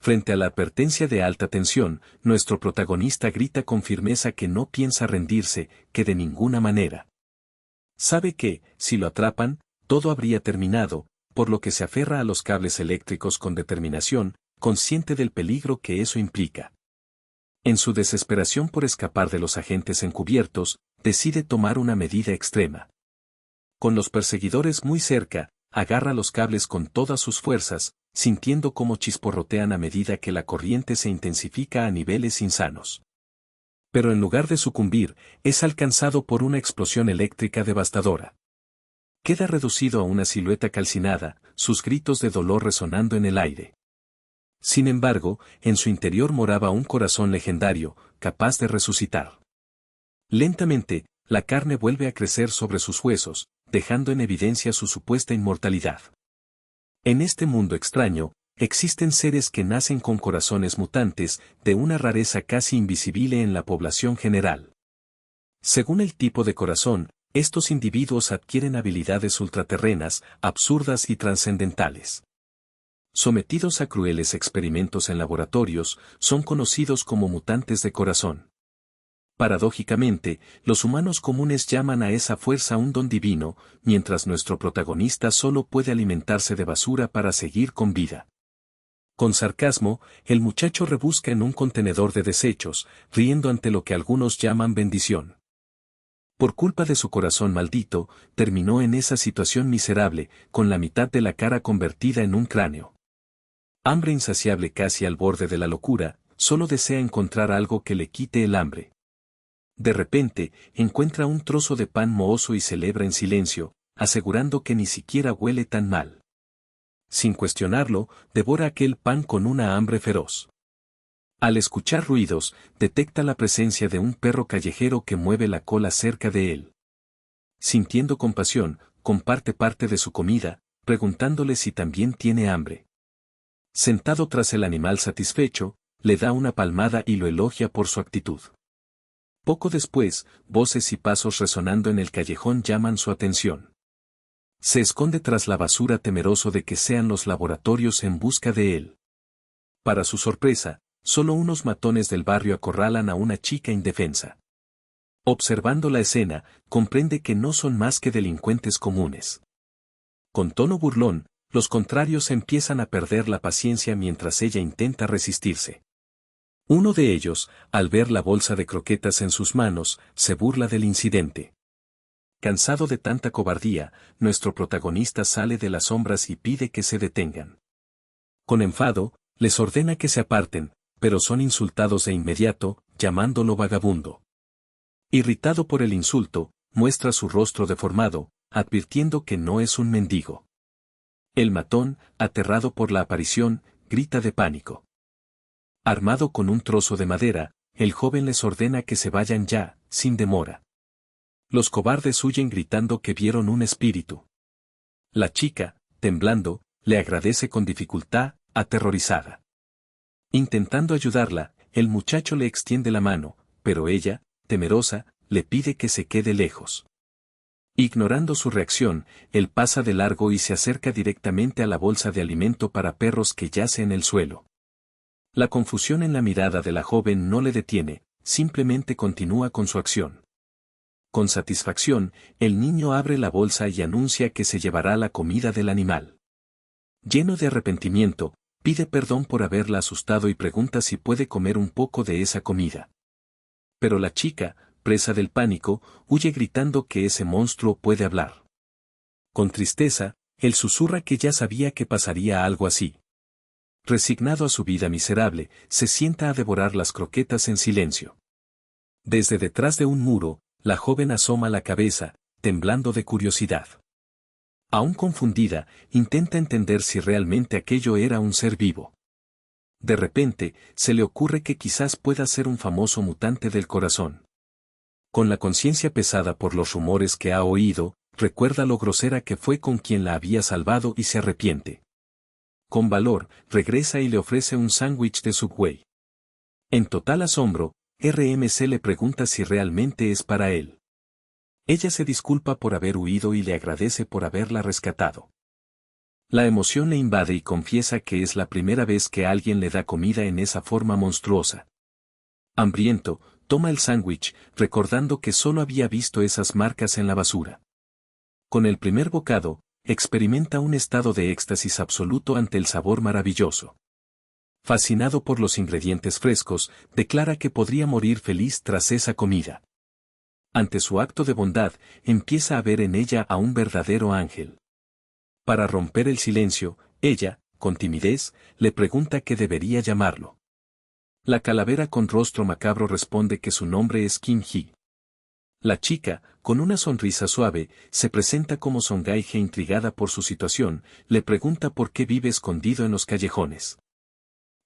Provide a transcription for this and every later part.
Frente a la advertencia de alta tensión, nuestro protagonista grita con firmeza que no piensa rendirse, que de ninguna manera. Sabe que, si lo atrapan, todo habría terminado, por lo que se aferra a los cables eléctricos con determinación, consciente del peligro que eso implica. En su desesperación por escapar de los agentes encubiertos, decide tomar una medida extrema. Con los perseguidores muy cerca, agarra los cables con todas sus fuerzas, sintiendo cómo chisporrotean a medida que la corriente se intensifica a niveles insanos. Pero en lugar de sucumbir, es alcanzado por una explosión eléctrica devastadora. Queda reducido a una silueta calcinada, sus gritos de dolor resonando en el aire. Sin embargo, en su interior moraba un corazón legendario, capaz de resucitar. Lentamente, la carne vuelve a crecer sobre sus huesos, dejando en evidencia su supuesta inmortalidad. En este mundo extraño, existen seres que nacen con corazones mutantes, de una rareza casi invisible en la población general. Según el tipo de corazón, estos individuos adquieren habilidades ultraterrenas, absurdas y trascendentales. Sometidos a crueles experimentos en laboratorios, son conocidos como mutantes de corazón. Paradójicamente, los humanos comunes llaman a esa fuerza un don divino, mientras nuestro protagonista solo puede alimentarse de basura para seguir con vida. Con sarcasmo, el muchacho rebusca en un contenedor de desechos, riendo ante lo que algunos llaman bendición. Por culpa de su corazón maldito, terminó en esa situación miserable, con la mitad de la cara convertida en un cráneo. Hambre insaciable casi al borde de la locura, solo desea encontrar algo que le quite el hambre. De repente, encuentra un trozo de pan mohoso y celebra en silencio, asegurando que ni siquiera huele tan mal. Sin cuestionarlo, devora aquel pan con una hambre feroz. Al escuchar ruidos, detecta la presencia de un perro callejero que mueve la cola cerca de él. Sintiendo compasión, comparte parte de su comida, preguntándole si también tiene hambre. Sentado tras el animal satisfecho, le da una palmada y lo elogia por su actitud. Poco después, voces y pasos resonando en el callejón llaman su atención. Se esconde tras la basura temeroso de que sean los laboratorios en busca de él. Para su sorpresa, solo unos matones del barrio acorralan a una chica indefensa. Observando la escena, comprende que no son más que delincuentes comunes. Con tono burlón, los contrarios empiezan a perder la paciencia mientras ella intenta resistirse. Uno de ellos, al ver la bolsa de croquetas en sus manos, se burla del incidente. Cansado de tanta cobardía, nuestro protagonista sale de las sombras y pide que se detengan. Con enfado, les ordena que se aparten, pero son insultados de inmediato, llamándolo vagabundo. Irritado por el insulto, muestra su rostro deformado, advirtiendo que no es un mendigo. El matón, aterrado por la aparición, grita de pánico. Armado con un trozo de madera, el joven les ordena que se vayan ya, sin demora. Los cobardes huyen gritando que vieron un espíritu. La chica, temblando, le agradece con dificultad, aterrorizada. Intentando ayudarla, el muchacho le extiende la mano, pero ella, temerosa, le pide que se quede lejos. Ignorando su reacción, él pasa de largo y se acerca directamente a la bolsa de alimento para perros que yace en el suelo. La confusión en la mirada de la joven no le detiene, simplemente continúa con su acción. Con satisfacción, el niño abre la bolsa y anuncia que se llevará la comida del animal. Lleno de arrepentimiento, pide perdón por haberla asustado y pregunta si puede comer un poco de esa comida. Pero la chica, presa del pánico, huye gritando que ese monstruo puede hablar. Con tristeza, él susurra que ya sabía que pasaría algo así. Resignado a su vida miserable, se sienta a devorar las croquetas en silencio. Desde detrás de un muro, la joven asoma la cabeza, temblando de curiosidad. Aún confundida, intenta entender si realmente aquello era un ser vivo. De repente, se le ocurre que quizás pueda ser un famoso mutante del corazón. Con la conciencia pesada por los rumores que ha oído, recuerda lo grosera que fue con quien la había salvado y se arrepiente. Con valor, regresa y le ofrece un sándwich de Subway. En total asombro, RMC le pregunta si realmente es para él. Ella se disculpa por haber huido y le agradece por haberla rescatado. La emoción le invade y confiesa que es la primera vez que alguien le da comida en esa forma monstruosa. Hambriento, toma el sándwich, recordando que solo había visto esas marcas en la basura. Con el primer bocado, experimenta un estado de éxtasis absoluto ante el sabor maravilloso. Fascinado por los ingredientes frescos, declara que podría morir feliz tras esa comida. Ante su acto de bondad, empieza a ver en ella a un verdadero ángel. Para romper el silencio, ella, con timidez, le pregunta qué debería llamarlo. La calavera con rostro macabro responde que su nombre es Kim Hee. La chica, con una sonrisa suave, se presenta como Songhai-ge intrigada por su situación, le pregunta por qué vive escondido en los callejones.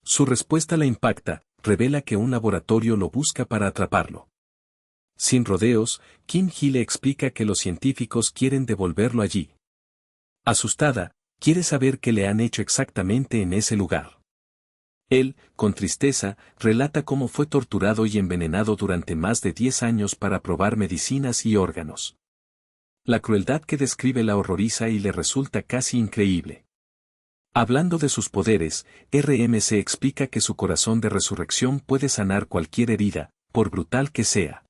Su respuesta la impacta, revela que un laboratorio lo busca para atraparlo. Sin rodeos, Kim Hee le explica que los científicos quieren devolverlo allí. Asustada, quiere saber qué le han hecho exactamente en ese lugar. Él, con tristeza, relata cómo fue torturado y envenenado durante más de 10 años para probar medicinas y órganos. La crueldad que describe la horroriza y le resulta casi increíble. Hablando de sus poderes, RMC explica que su corazón de resurrección puede sanar cualquier herida, por brutal que sea.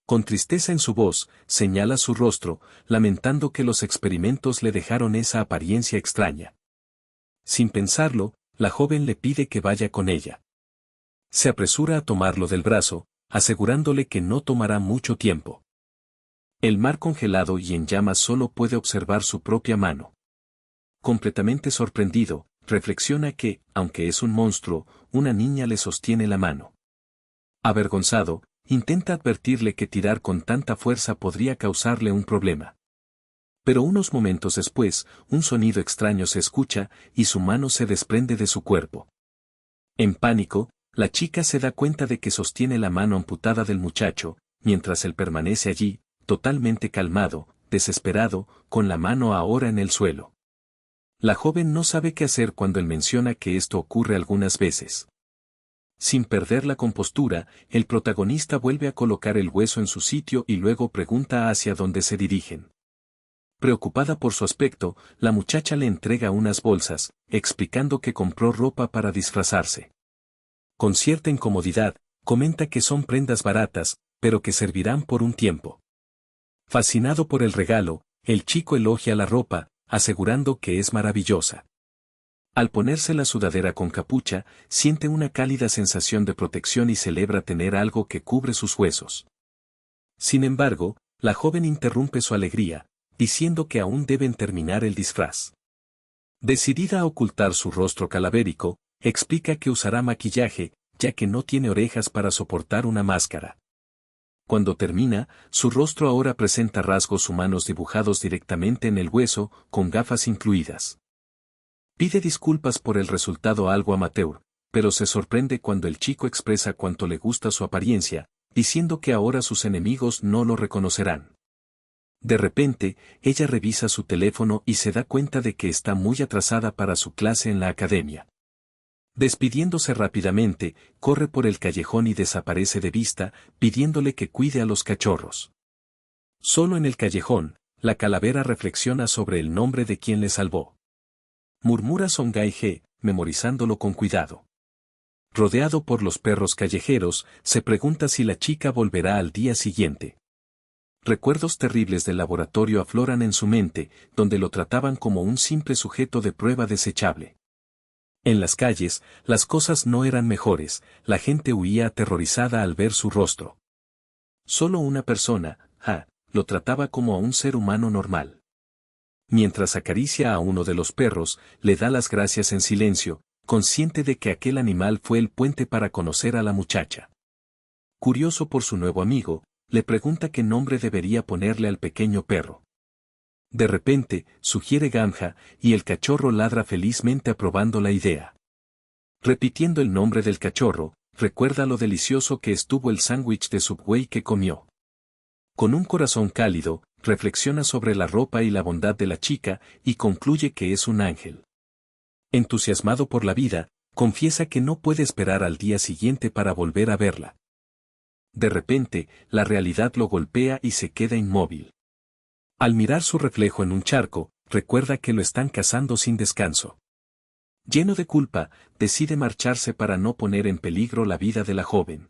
Con tristeza en su voz, señala su rostro, lamentando que los experimentos le dejaron esa apariencia extraña. Sin pensarlo, la joven le pide que vaya con ella. Se apresura a tomarlo del brazo, asegurándole que no tomará mucho tiempo. El mar congelado y en llamas solo puede observar su propia mano. Completamente sorprendido, reflexiona que, aunque es un monstruo, una niña le sostiene la mano. Avergonzado, intenta advertirle que tirar con tanta fuerza podría causarle un problema. Pero unos momentos después, un sonido extraño se escucha, y su mano se desprende de su cuerpo. En pánico, la chica se da cuenta de que sostiene la mano amputada del muchacho, mientras él permanece allí, totalmente calmado, desesperado, con la mano ahora en el suelo. La joven no sabe qué hacer cuando él menciona que esto ocurre algunas veces. Sin perder la compostura, el protagonista vuelve a colocar el hueso en su sitio y luego pregunta hacia dónde se dirigen. Preocupada por su aspecto, la muchacha le entrega unas bolsas, explicando que compró ropa para disfrazarse. Con cierta incomodidad, comenta que son prendas baratas, pero que servirán por un tiempo. Fascinado por el regalo, el chico elogia la ropa, asegurando que es maravillosa. Al ponerse la sudadera con capucha, siente una cálida sensación de protección y celebra tener algo que cubre sus huesos. Sin embargo, la joven interrumpe su alegría, diciendo que aún deben terminar el disfraz. Decidida a ocultar su rostro calavérico, explica que usará maquillaje, ya que no tiene orejas para soportar una máscara. Cuando termina, su rostro ahora presenta rasgos humanos dibujados directamente en el hueso, con gafas incluidas. Pide disculpas por el resultado algo amateur, pero se sorprende cuando el chico expresa cuánto le gusta su apariencia, diciendo que ahora sus enemigos no lo reconocerán. De repente, ella revisa su teléfono y se da cuenta de que está muy atrasada para su clase en la academia. Despidiéndose rápidamente, corre por el callejón y desaparece de vista, pidiéndole que cuide a los cachorros. Solo en el callejón, la calavera reflexiona sobre el nombre de quien le salvó. Murmura Songhai-ge, memorizándolo con cuidado. Rodeado por los perros callejeros, se pregunta si la chica volverá al día siguiente. Recuerdos terribles del laboratorio afloran en su mente, donde lo trataban como un simple sujeto de prueba desechable. En las calles, las cosas no eran mejores, la gente huía aterrorizada al ver su rostro. Solo una persona, lo trataba como a un ser humano normal. Mientras acaricia a uno de los perros, le da las gracias en silencio, consciente de que aquel animal fue el puente para conocer a la muchacha. Curioso por su nuevo amigo, le pregunta qué nombre debería ponerle al pequeño perro. De repente, sugiere Gamja, y el cachorro ladra felizmente aprobando la idea. Repitiendo el nombre del cachorro, recuerda lo delicioso que estuvo el sándwich de Subway que comió. Con un corazón cálido, reflexiona sobre la ropa y la bondad de la chica, y concluye que es un ángel. Entusiasmado por la vida, confiesa que no puede esperar al día siguiente para volver a verla. De repente, la realidad lo golpea y se queda inmóvil. Al mirar su reflejo en un charco, recuerda que lo están cazando sin descanso. Lleno de culpa, decide marcharse para no poner en peligro la vida de la joven.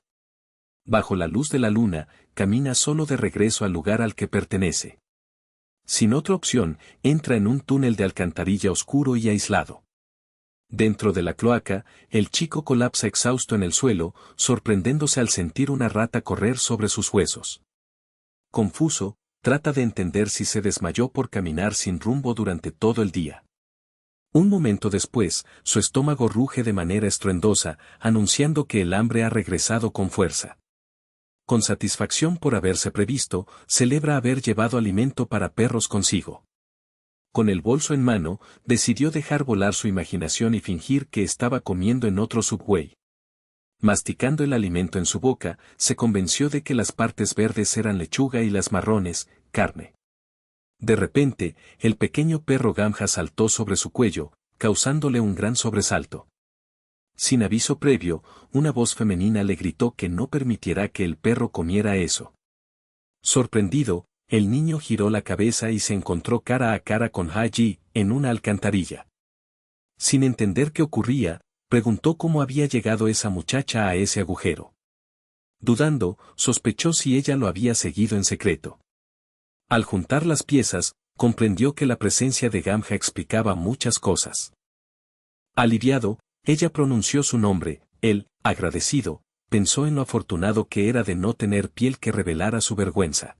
Bajo la luz de la luna, camina solo de regreso al lugar al que pertenece. Sin otra opción, entra en un túnel de alcantarilla oscuro y aislado. Dentro de la cloaca, el chico colapsa exhausto en el suelo, sorprendiéndose al sentir una rata correr sobre sus huesos. Confuso, trata de entender si se desmayó por caminar sin rumbo durante todo el día. Un momento después, su estómago ruge de manera estruendosa, anunciando que el hambre ha regresado con fuerza. Con satisfacción por haberse previsto, celebra haber llevado alimento para perros consigo. Con el bolso en mano, decidió dejar volar su imaginación y fingir que estaba comiendo en otro Subway. Masticando el alimento en su boca, se convenció de que las partes verdes eran lechuga y las marrones, carne. De repente, el pequeño perro Gamja saltó sobre su cuello, causándole un gran sobresalto. Sin aviso previo, una voz femenina le gritó que no permitiera que el perro comiera eso. Sorprendido, el niño giró la cabeza y se encontró cara a cara con Ha-ji, en una alcantarilla. Sin entender qué ocurría, preguntó cómo había llegado esa muchacha a ese agujero. Dudando, sospechó si ella lo había seguido en secreto. Al juntar las piezas, comprendió que la presencia de Gamja explicaba muchas cosas. Aliviado, ella pronunció su nombre. Él, agradecido, pensó en lo afortunado que era de no tener piel que revelara su vergüenza.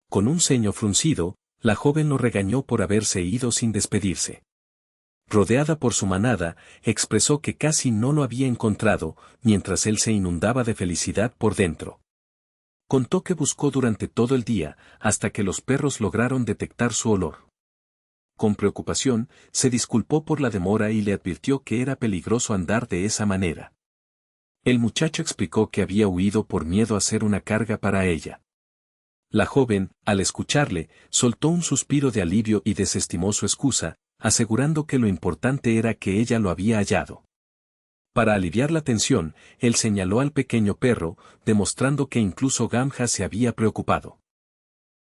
Con un ceño fruncido, la joven lo regañó por haberse ido sin despedirse. Rodeada por su manada, expresó que casi no lo había encontrado, mientras él se inundaba de felicidad por dentro. Contó que buscó durante todo el día, hasta que los perros lograron detectar su olor. Con preocupación, se disculpó por la demora y le advirtió que era peligroso andar de esa manera. El muchacho explicó que había huido por miedo a ser una carga para ella. La joven, al escucharle, soltó un suspiro de alivio y desestimó su excusa, asegurando que lo importante era que ella lo había hallado. Para aliviar la tensión, él señaló al pequeño perro, demostrando que incluso Gamja se había preocupado.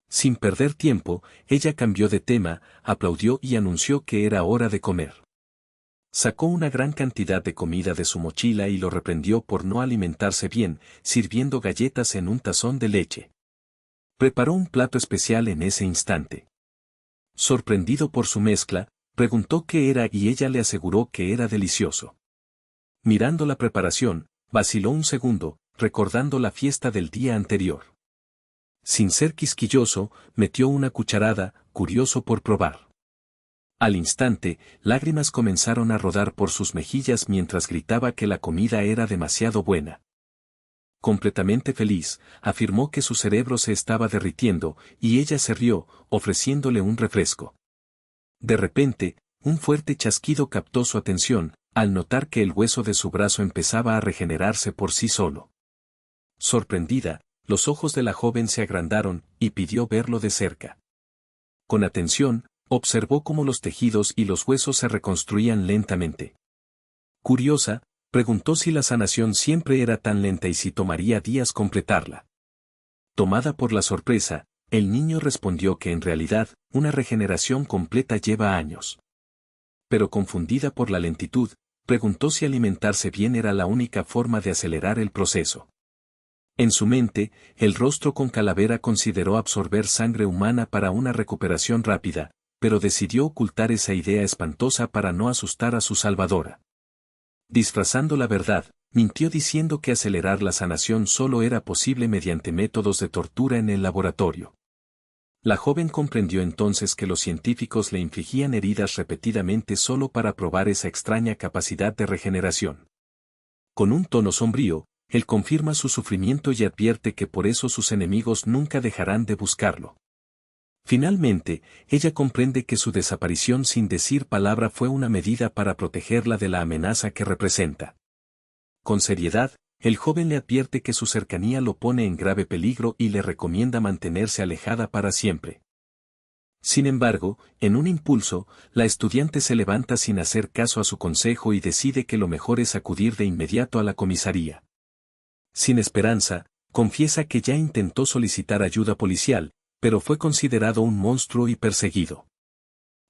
Sin perder tiempo, ella cambió de tema, aplaudió y anunció que era hora de comer. Sacó una gran cantidad de comida de su mochila y lo reprendió por no alimentarse bien, sirviendo galletas en un tazón de leche. Preparó un plato especial en ese instante. Sorprendido por su mezcla, preguntó qué era y ella le aseguró que era delicioso. Mirando la preparación, vaciló un segundo, recordando la fiesta del día anterior. Sin ser quisquilloso, metió una cucharada, curioso por probar. Al instante, lágrimas comenzaron a rodar por sus mejillas mientras gritaba que la comida era demasiado buena. Completamente feliz, afirmó que su cerebro se estaba derritiendo, y ella se rió, ofreciéndole un refresco. De repente, un fuerte chasquido captó su atención, al notar que el hueso de su brazo empezaba a regenerarse por sí solo. Sorprendida, los ojos de la joven se agrandaron, y pidió verlo de cerca. Con atención, observó cómo los tejidos y los huesos se reconstruían lentamente. Curiosa, preguntó si la sanación siempre era tan lenta y si tomaría días completarla. Tomada por la sorpresa, el niño respondió que en realidad, una regeneración completa lleva años. Pero confundida por la lentitud, preguntó si alimentarse bien era la única forma de acelerar el proceso. En su mente, el rostro con calavera consideró absorber sangre humana para una recuperación rápida, pero decidió ocultar esa idea espantosa para no asustar a su salvadora. Disfrazando la verdad, mintió diciendo que acelerar la sanación solo era posible mediante métodos de tortura en el laboratorio. La joven comprendió entonces que los científicos le infligían heridas repetidamente solo para probar esa extraña capacidad de regeneración. Con un tono sombrío, él confirma su sufrimiento y advierte que por eso sus enemigos nunca dejarán de buscarlo. Finalmente, ella comprende que su desaparición sin decir palabra fue una medida para protegerla de la amenaza que representa. Con seriedad, el joven le advierte que su cercanía lo pone en grave peligro y le recomienda mantenerse alejada para siempre. Sin embargo, en un impulso, la estudiante se levanta sin hacer caso a su consejo y decide que lo mejor es acudir de inmediato a la comisaría. Sin esperanza, confiesa que ya intentó solicitar ayuda policial, pero fue considerado un monstruo y perseguido.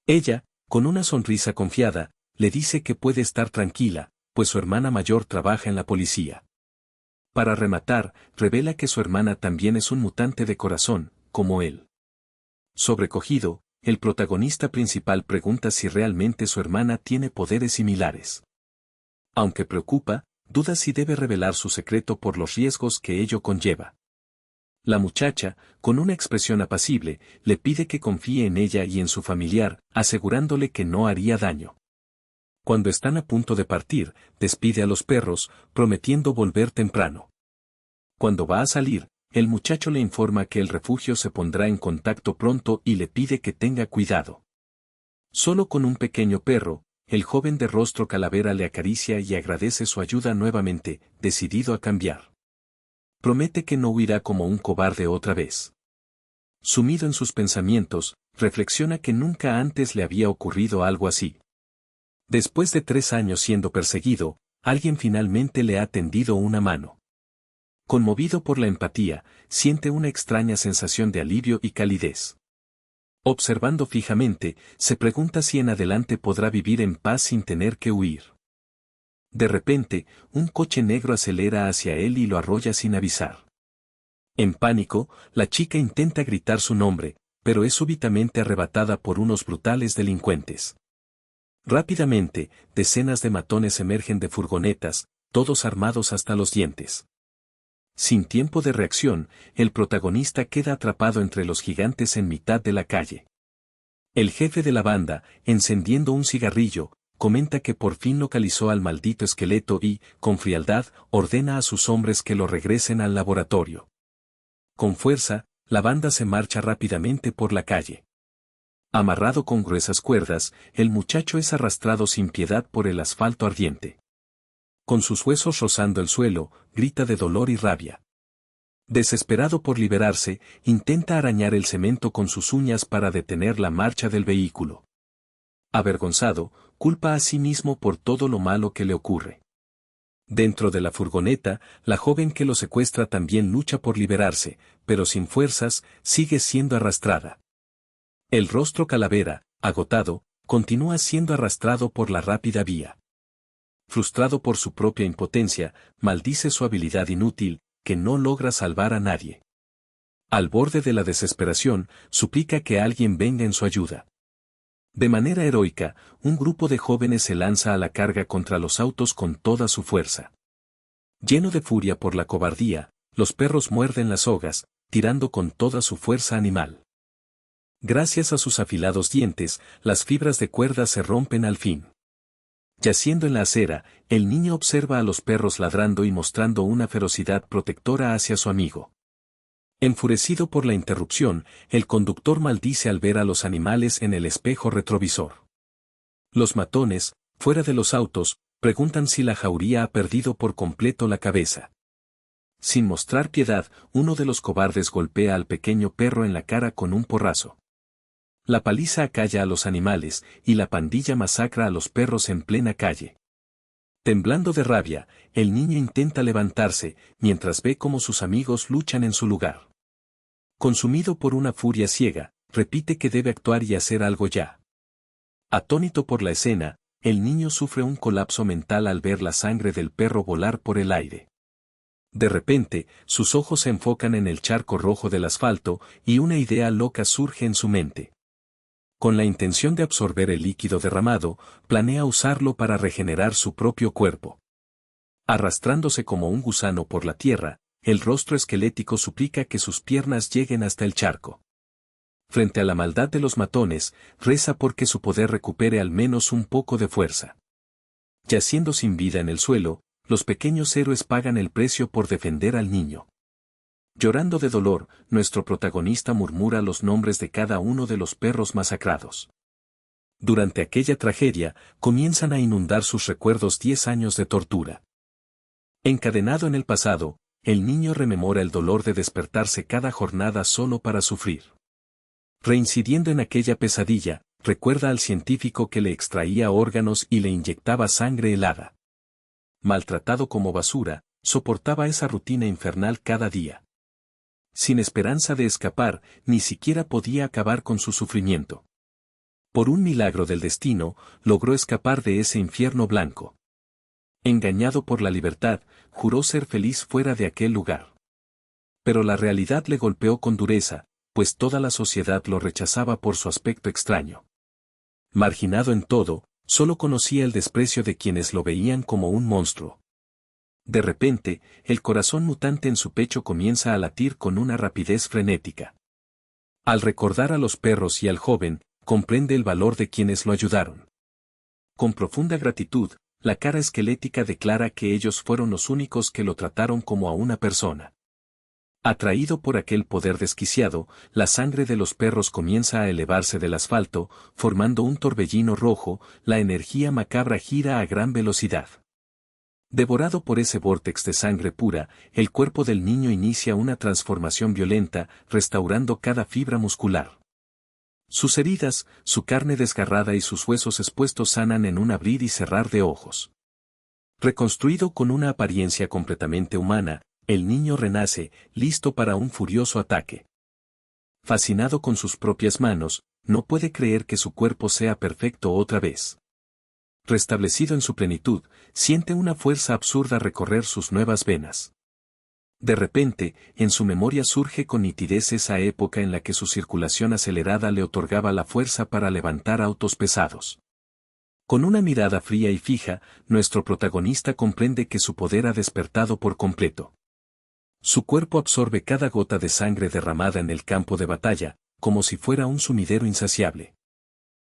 Ella, con una sonrisa confiada, le dice que puede estar tranquila, pues su hermana mayor trabaja en la policía. Para rematar, revela que su hermana también es un mutante de corazón, como él. Sobrecogido, el protagonista principal pregunta si realmente su hermana tiene poderes similares. Aunque preocupa, duda si debe revelar su secreto por los riesgos que ello conlleva. La muchacha, con una expresión apacible, le pide que confíe en ella y en su familiar, asegurándole que no haría daño. Cuando están a punto de partir, despide a los perros, prometiendo volver temprano. Cuando va a salir, el muchacho le informa que el refugio se pondrá en contacto pronto y le pide que tenga cuidado. Solo con un pequeño perro, el joven de rostro calavera le acaricia y agradece su ayuda nuevamente, decidido a cambiar. Promete que no huirá como un cobarde otra vez. Sumido en sus pensamientos, reflexiona que nunca antes le había ocurrido algo así. Después de 3 años siendo perseguido, alguien finalmente le ha tendido una mano. Conmovido por la empatía, siente una extraña sensación de alivio y calidez. Observando fijamente, se pregunta si en adelante podrá vivir en paz sin tener que huir. De repente, un coche negro acelera hacia él y lo arrolla sin avisar. En pánico, la chica intenta gritar su nombre, pero es súbitamente arrebatada por unos brutales delincuentes. Rápidamente, decenas de matones emergen de furgonetas, todos armados hasta los dientes. Sin tiempo de reacción, el protagonista queda atrapado entre los gigantes en mitad de la calle. El jefe de la banda, encendiendo un cigarrillo, comenta que por fin localizó al maldito esqueleto y, con frialdad, ordena a sus hombres que lo regresen al laboratorio. Con fuerza, la banda se marcha rápidamente por la calle. Amarrado con gruesas cuerdas, el muchacho es arrastrado sin piedad por el asfalto ardiente. Con sus huesos rozando el suelo, grita de dolor y rabia. Desesperado por liberarse, intenta arañar el cemento con sus uñas para detener la marcha del vehículo. Avergonzado, culpa a sí mismo por todo lo malo que le ocurre. Dentro de la furgoneta, la joven que lo secuestra también lucha por liberarse, pero sin fuerzas, sigue siendo arrastrada. El rostro calavera, agotado, continúa siendo arrastrado por la rápida vía. Frustrado por su propia impotencia, maldice su habilidad inútil, que no logra salvar a nadie. Al borde de la desesperación, suplica que alguien venga en su ayuda. De manera heroica, un grupo de jóvenes se lanza a la carga contra los autos con toda su fuerza. Lleno de furia por la cobardía, los perros muerden las sogas, tirando con toda su fuerza animal. Gracias a sus afilados dientes, las fibras de cuerda se rompen al fin. Yaciendo en la acera, el niño observa a los perros ladrando y mostrando una ferocidad protectora hacia su amigo. Enfurecido por la interrupción, el conductor maldice al ver a los animales en el espejo retrovisor. Los matones, fuera de los autos, preguntan si la jauría ha perdido por completo la cabeza. Sin mostrar piedad, uno de los cobardes golpea al pequeño perro en la cara con un porrazo. La paliza acalla a los animales, y la pandilla masacra a los perros en plena calle. Temblando de rabia, el niño intenta levantarse, mientras ve cómo sus amigos luchan en su lugar. Consumido por una furia ciega, repite que debe actuar y hacer algo ya. Atónito por la escena, el niño sufre un colapso mental al ver la sangre del perro volar por el aire. De repente, sus ojos se enfocan en el charco rojo del asfalto, y una idea loca surge en su mente. Con la intención de absorber el líquido derramado, planea usarlo para regenerar su propio cuerpo. Arrastrándose como un gusano por la tierra, el rostro esquelético suplica que sus piernas lleguen hasta el charco. Frente a la maldad de los matones, reza porque su poder recupere al menos un poco de fuerza. Yaciendo sin vida en el suelo, los pequeños héroes pagan el precio por defender al niño. Llorando de dolor, nuestro protagonista murmura los nombres de cada uno de los perros masacrados. Durante aquella tragedia, comienzan a inundar sus recuerdos 10 años de tortura. Encadenado en el pasado, el niño rememora el dolor de despertarse cada jornada solo para sufrir. Reincidiendo en aquella pesadilla, recuerda al científico que le extraía órganos y le inyectaba sangre helada. Maltratado como basura, soportaba esa rutina infernal cada día. Sin esperanza de escapar, ni siquiera podía acabar con su sufrimiento. Por un milagro del destino, logró escapar de ese infierno blanco. Engañado por la libertad, juró ser feliz fuera de aquel lugar. Pero la realidad le golpeó con dureza, pues toda la sociedad lo rechazaba por su aspecto extraño. Marginado en todo, solo conocía el desprecio de quienes lo veían como un monstruo. De repente, el corazón mutante en su pecho comienza a latir con una rapidez frenética. Al recordar a los perros y al joven, comprende el valor de quienes lo ayudaron. Con profunda gratitud, la cara esquelética declara que ellos fueron los únicos que lo trataron como a una persona. Atraído por aquel poder desquiciado, la sangre de los perros comienza a elevarse del asfalto, formando un torbellino rojo, la energía macabra gira a gran velocidad. Devorado por ese vórtex de sangre pura, el cuerpo del niño inicia una transformación violenta, restaurando cada fibra muscular. Sus heridas, su carne desgarrada y sus huesos expuestos sanan en un abrir y cerrar de ojos. Reconstruido con una apariencia completamente humana, el niño renace, listo para un furioso ataque. Fascinado con sus propias manos, no puede creer que su cuerpo sea perfecto otra vez. Restablecido en su plenitud, siente una fuerza absurda recorrer sus nuevas venas. De repente, en su memoria surge con nitidez esa época en la que su circulación acelerada le otorgaba la fuerza para levantar autos pesados. Con una mirada fría y fija, nuestro protagonista comprende que su poder ha despertado por completo. Su cuerpo absorbe cada gota de sangre derramada en el campo de batalla, como si fuera un sumidero insaciable.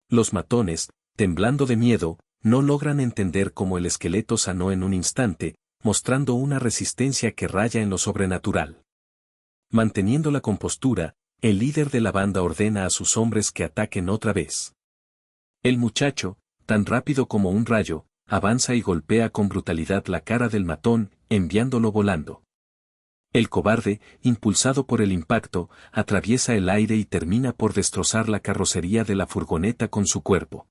Los matones, temblando de miedo, no logran entender cómo el esqueleto sanó en un instante, mostrando una resistencia que raya en lo sobrenatural. Manteniendo la compostura, el líder de la banda ordena a sus hombres que ataquen otra vez. El muchacho, tan rápido como un rayo, avanza y golpea con brutalidad la cara del matón, enviándolo volando. El cobarde, impulsado por el impacto, atraviesa el aire y termina por destrozar la carrocería de la furgoneta con su cuerpo.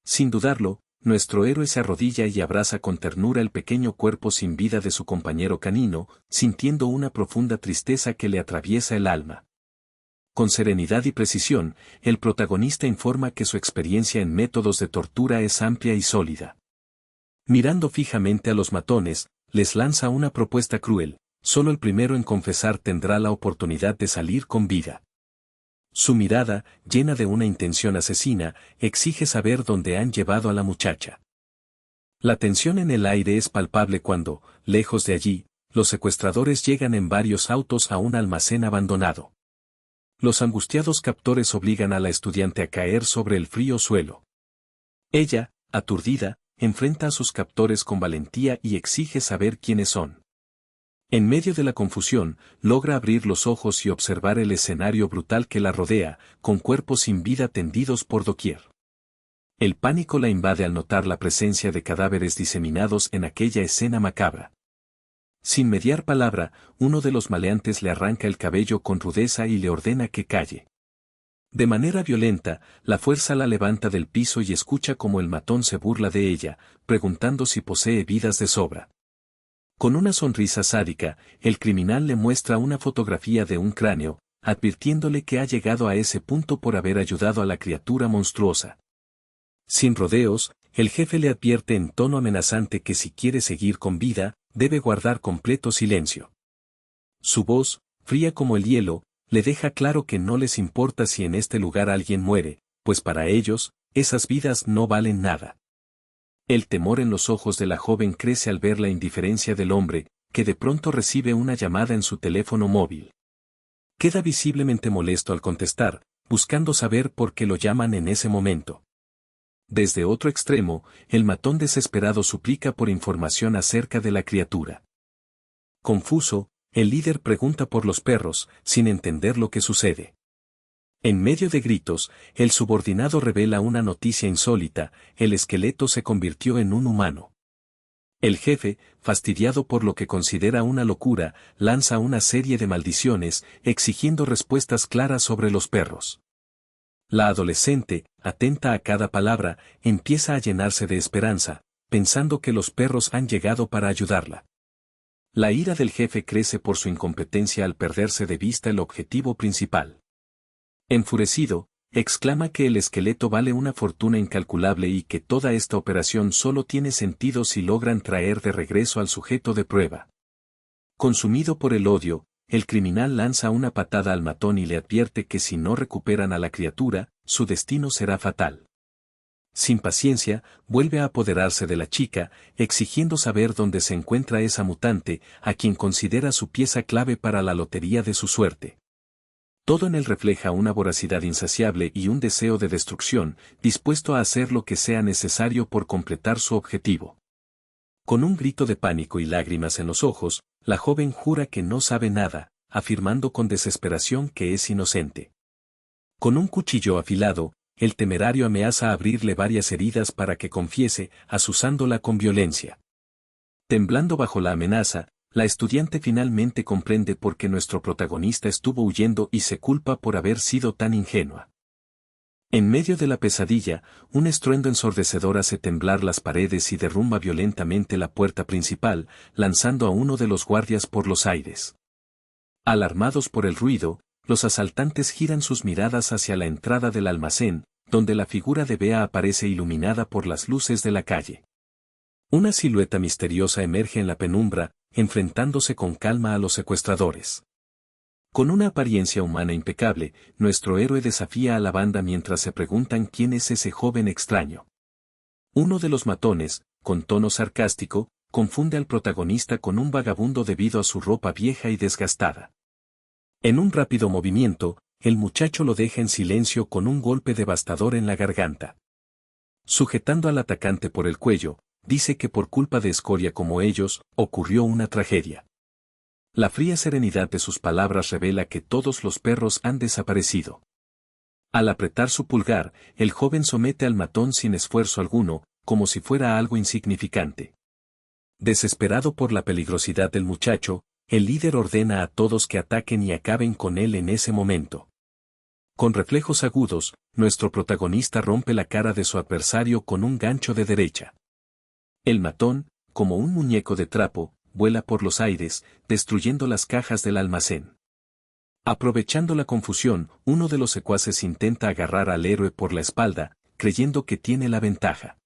Sin dudarlo, nuestro héroe se arrodilla y abraza con ternura el pequeño cuerpo sin vida de su compañero canino, sintiendo una profunda tristeza que le atraviesa el alma. Con serenidad y precisión, el protagonista informa que su experiencia en métodos de tortura es amplia y sólida. Mirando fijamente a los matones, les lanza una propuesta cruel: solo el primero en confesar tendrá la oportunidad de salir con vida. Su mirada, llena de una intención asesina, exige saber dónde han llevado a la muchacha. La tensión en el aire es palpable cuando, lejos de allí, los secuestradores llegan en varios autos a un almacén abandonado. Los angustiados captores obligan a la estudiante a caer sobre el frío suelo. Ella, aturdida, enfrenta a sus captores con valentía y exige saber quiénes son. En medio de la confusión, logra abrir los ojos y observar el escenario brutal que la rodea, con cuerpos sin vida tendidos por doquier. El pánico la invade al notar la presencia de cadáveres diseminados en aquella escena macabra. Sin mediar palabra, uno de los maleantes le arranca el cabello con rudeza y le ordena que calle. De manera violenta, la fuerza la levanta del piso y escucha cómo el matón se burla de ella, preguntando si posee vidas de sobra. Con una sonrisa sádica, el criminal le muestra una fotografía de un cráneo, advirtiéndole que ha llegado a ese punto por haber ayudado a la criatura monstruosa. Sin rodeos, el jefe le advierte en tono amenazante que si quiere seguir con vida, debe guardar completo silencio. Su voz, fría como el hielo, le deja claro que no les importa si en este lugar alguien muere, pues para ellos, esas vidas no valen nada. El temor en los ojos de la joven crece al ver la indiferencia del hombre, que de pronto recibe una llamada en su teléfono móvil. Queda visiblemente molesto al contestar, buscando saber por qué lo llaman en ese momento. Desde otro extremo, el matón desesperado suplica por información acerca de la criatura. Confuso, el líder pregunta por los perros, sin entender lo que sucede. En medio de gritos, el subordinado revela una noticia insólita: el esqueleto se convirtió en un humano. El jefe, fastidiado por lo que considera una locura, lanza una serie de maldiciones, exigiendo respuestas claras sobre los perros. La adolescente, atenta a cada palabra, empieza a llenarse de esperanza, pensando que los perros han llegado para ayudarla. La ira del jefe crece por su incompetencia al perderse de vista el objetivo principal. Enfurecido, exclama que el esqueleto vale una fortuna incalculable y que toda esta operación solo tiene sentido si logran traer de regreso al sujeto de prueba. Consumido por el odio, el criminal lanza una patada al matón y le advierte que si no recuperan a la criatura, su destino será fatal. Sin paciencia, vuelve a apoderarse de la chica, exigiendo saber dónde se encuentra esa mutante, a quien considera su pieza clave para la lotería de su suerte. Todo en él refleja una voracidad insaciable y un deseo de destrucción, dispuesto a hacer lo que sea necesario por completar su objetivo. Con un grito de pánico y lágrimas en los ojos, la joven jura que no sabe nada, afirmando con desesperación que es inocente. Con un cuchillo afilado, el temerario amenaza abrirle varias heridas para que confiese, azuzándola con violencia. Temblando bajo la amenaza, la estudiante finalmente comprende por qué nuestro protagonista estuvo huyendo y se culpa por haber sido tan ingenua. En medio de la pesadilla, un estruendo ensordecedor hace temblar las paredes y derrumba violentamente la puerta principal, lanzando a uno de los guardias por los aires. Alarmados por el ruido, los asaltantes giran sus miradas hacia la entrada del almacén, donde la figura de Bea aparece iluminada por las luces de la calle. Una silueta misteriosa emerge en la penumbra, enfrentándose con calma a los secuestradores. Con una apariencia humana impecable, nuestro héroe desafía a la banda mientras se preguntan quién es ese joven extraño. Uno de los matones, con tono sarcástico, confunde al protagonista con un vagabundo debido a su ropa vieja y desgastada. En un rápido movimiento, el muchacho lo deja en silencio con un golpe devastador en la garganta. Sujetando al atacante por el cuello, dice que por culpa de escoria como ellos, ocurrió una tragedia. La fría serenidad de sus palabras revela que todos los perros han desaparecido. Al apretar su pulgar, el joven somete al matón sin esfuerzo alguno, como si fuera algo insignificante. Desesperado por la peligrosidad del muchacho, el líder ordena a todos que ataquen y acaben con él en ese momento. Con reflejos agudos, nuestro protagonista rompe la cara de su adversario con un gancho de derecha. El matón, como un muñeco de trapo, vuela por los aires, destruyendo las cajas del almacén. Aprovechando la confusión, uno de los secuaces intenta agarrar al héroe por la espalda, creyendo que tiene la ventaja.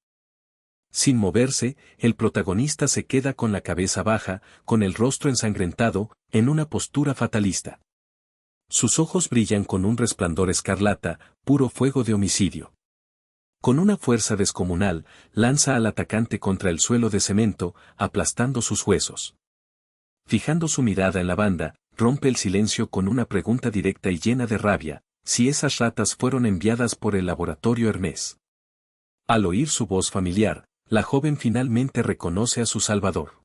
Sin moverse, el protagonista se queda con la cabeza baja, con el rostro ensangrentado, en una postura fatalista. Sus ojos brillan con un resplandor escarlata, puro fuego de homicidio. Con una fuerza descomunal, lanza al atacante contra el suelo de cemento, aplastando sus huesos. Fijando su mirada en la banda, rompe el silencio con una pregunta directa y llena de rabia: si esas ratas fueron enviadas por el laboratorio Hermes. Al oír su voz familiar, la joven finalmente reconoce a su salvador.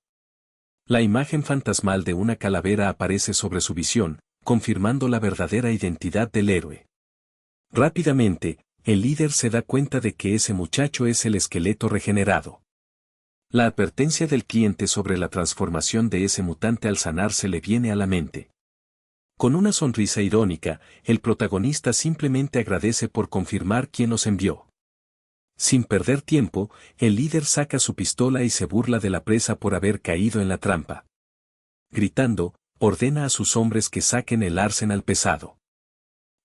La imagen fantasmal de una calavera aparece sobre su visión, confirmando la verdadera identidad del héroe. Rápidamente, el líder se da cuenta de que ese muchacho es el esqueleto regenerado. La advertencia del cliente sobre la transformación de ese mutante al sanarse le viene a la mente. Con una sonrisa irónica, el protagonista simplemente agradece por confirmar quién los envió. Sin perder tiempo, el líder saca su pistola y se burla de la presa por haber caído en la trampa. Gritando, ordena a sus hombres que saquen el arsenal pesado.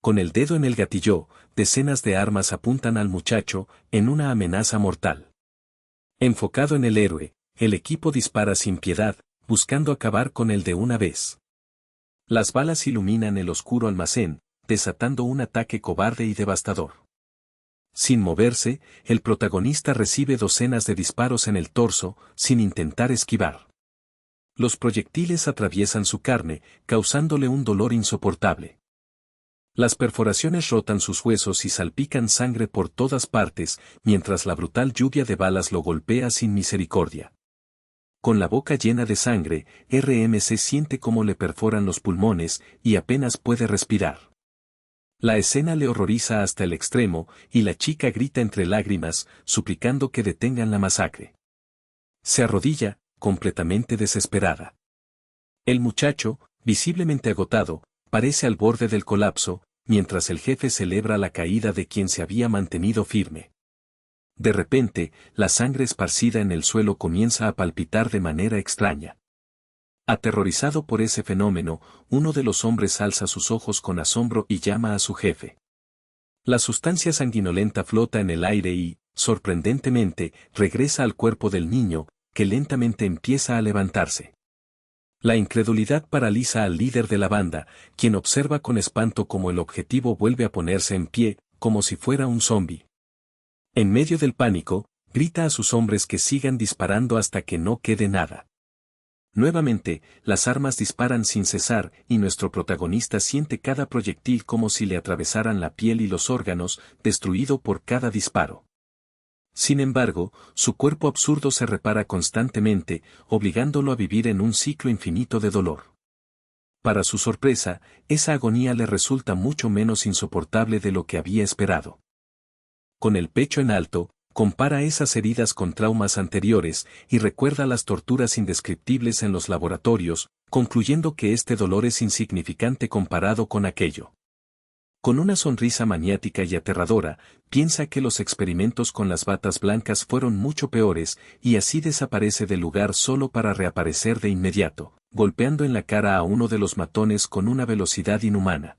Con el dedo en el gatillo, decenas de armas apuntan al muchacho, en una amenaza mortal. Enfocado en el héroe, el equipo dispara sin piedad, buscando acabar con él de una vez. Las balas iluminan el oscuro almacén, desatando un ataque cobarde y devastador. Sin moverse, el protagonista recibe docenas de disparos en el torso, sin intentar esquivar. Los proyectiles atraviesan su carne, causándole un dolor insoportable. Las perforaciones rotan sus huesos y salpican sangre por todas partes, mientras la brutal lluvia de balas lo golpea sin misericordia. Con la boca llena de sangre, RMC siente cómo le perforan los pulmones y apenas puede respirar. La escena le horroriza hasta el extremo, y la chica grita entre lágrimas, suplicando que detengan la masacre. Se arrodilla, completamente desesperada. El muchacho, visiblemente agotado, parece al borde del colapso, mientras el jefe celebra la caída de quien se había mantenido firme. De repente, la sangre esparcida en el suelo comienza a palpitar de manera extraña. Aterrorizado por ese fenómeno, uno de los hombres alza sus ojos con asombro y llama a su jefe. La sustancia sanguinolenta flota en el aire y, sorprendentemente, regresa al cuerpo del niño, que lentamente empieza a levantarse. La incredulidad paraliza al líder de la banda, quien observa con espanto cómo el objetivo vuelve a ponerse en pie, como si fuera un zombi. En medio del pánico, grita a sus hombres que sigan disparando hasta que no quede nada. Nuevamente, las armas disparan sin cesar y nuestro protagonista siente cada proyectil como si le atravesaran la piel y los órganos, destruido por cada disparo. Sin embargo, su cuerpo absurdo se repara constantemente, obligándolo a vivir en un ciclo infinito de dolor. Para su sorpresa, esa agonía le resulta mucho menos insoportable de lo que había esperado. Con el pecho en alto, compara esas heridas con traumas anteriores y recuerda las torturas indescriptibles en los laboratorios, concluyendo que este dolor es insignificante comparado con aquello. Con una sonrisa maniática y aterradora, piensa que los experimentos con las batas blancas fueron mucho peores, y así desaparece del lugar solo para reaparecer de inmediato, golpeando en la cara a uno de los matones con una velocidad inhumana.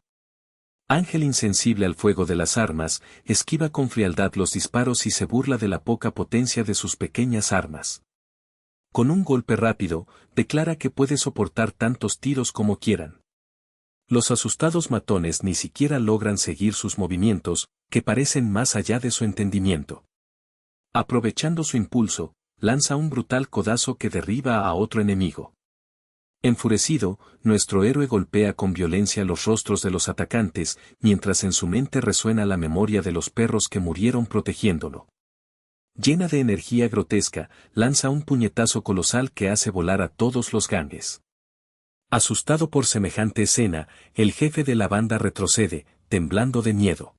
Ángel insensible al fuego de las armas, esquiva con frialdad los disparos y se burla de la poca potencia de sus pequeñas armas. Con un golpe rápido, declara que puede soportar tantos tiros como quieran. Los asustados matones ni siquiera logran seguir sus movimientos, que parecen más allá de su entendimiento. Aprovechando su impulso, lanza un brutal codazo que derriba a otro enemigo. Enfurecido, nuestro héroe golpea con violencia los rostros de los atacantes, mientras en su mente resuena la memoria de los perros que murieron protegiéndolo. Llena de energía grotesca, lanza un puñetazo colosal que hace volar a todos los gangues. Asustado por semejante escena, el jefe de la banda retrocede, temblando de miedo.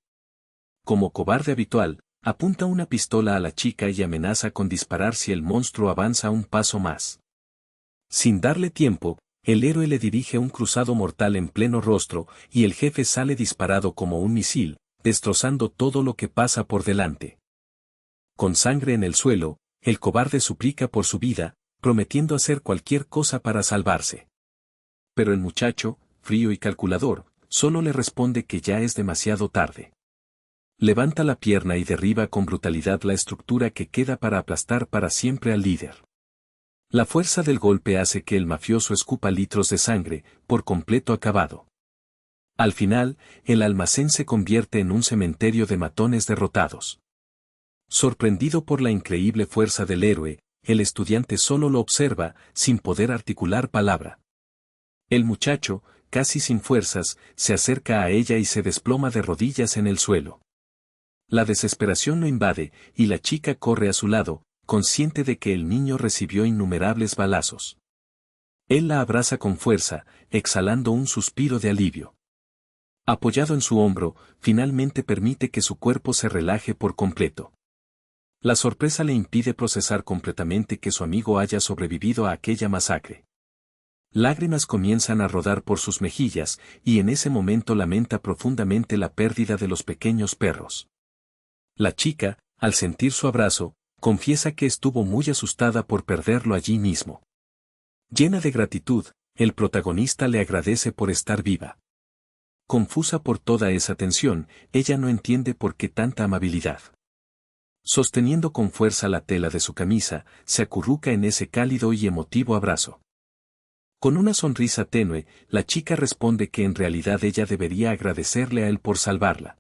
Como cobarde habitual, apunta una pistola a la chica y amenaza con disparar si el monstruo avanza un paso más. Sin darle tiempo, el héroe le dirige un cruzado mortal en pleno rostro, y el jefe sale disparado como un misil, destrozando todo lo que pasa por delante. Con sangre en el suelo, el cobarde suplica por su vida, prometiendo hacer cualquier cosa para salvarse. Pero el muchacho, frío y calculador, solo le responde que ya es demasiado tarde. Levanta la pierna y derriba con brutalidad la estructura que queda para aplastar para siempre al líder. La fuerza del golpe hace que el mafioso escupa litros de sangre, por completo acabado. Al final, el almacén se convierte en un cementerio de matones derrotados. Sorprendido por la increíble fuerza del héroe, el estudiante solo lo observa, sin poder articular palabra. El muchacho, casi sin fuerzas, se acerca a ella y se desploma de rodillas en el suelo. La desesperación lo invade, y la chica corre a su lado, consciente de que el niño recibió innumerables balazos. Él la abraza con fuerza, exhalando un suspiro de alivio. Apoyado en su hombro, finalmente permite que su cuerpo se relaje por completo. La sorpresa le impide procesar completamente que su amigo haya sobrevivido a aquella masacre. Lágrimas comienzan a rodar por sus mejillas, y en ese momento lamenta profundamente la pérdida de los pequeños perros. La chica, al sentir su abrazo, confiesa que estuvo muy asustada por perderlo allí mismo. Llena de gratitud, el protagonista le agradece por estar viva. Confusa por toda esa tensión, ella no entiende por qué tanta amabilidad. Sosteniendo con fuerza la tela de su camisa, se acurruca en ese cálido y emotivo abrazo. Con una sonrisa tenue, la chica responde que en realidad ella debería agradecerle a él por salvarla.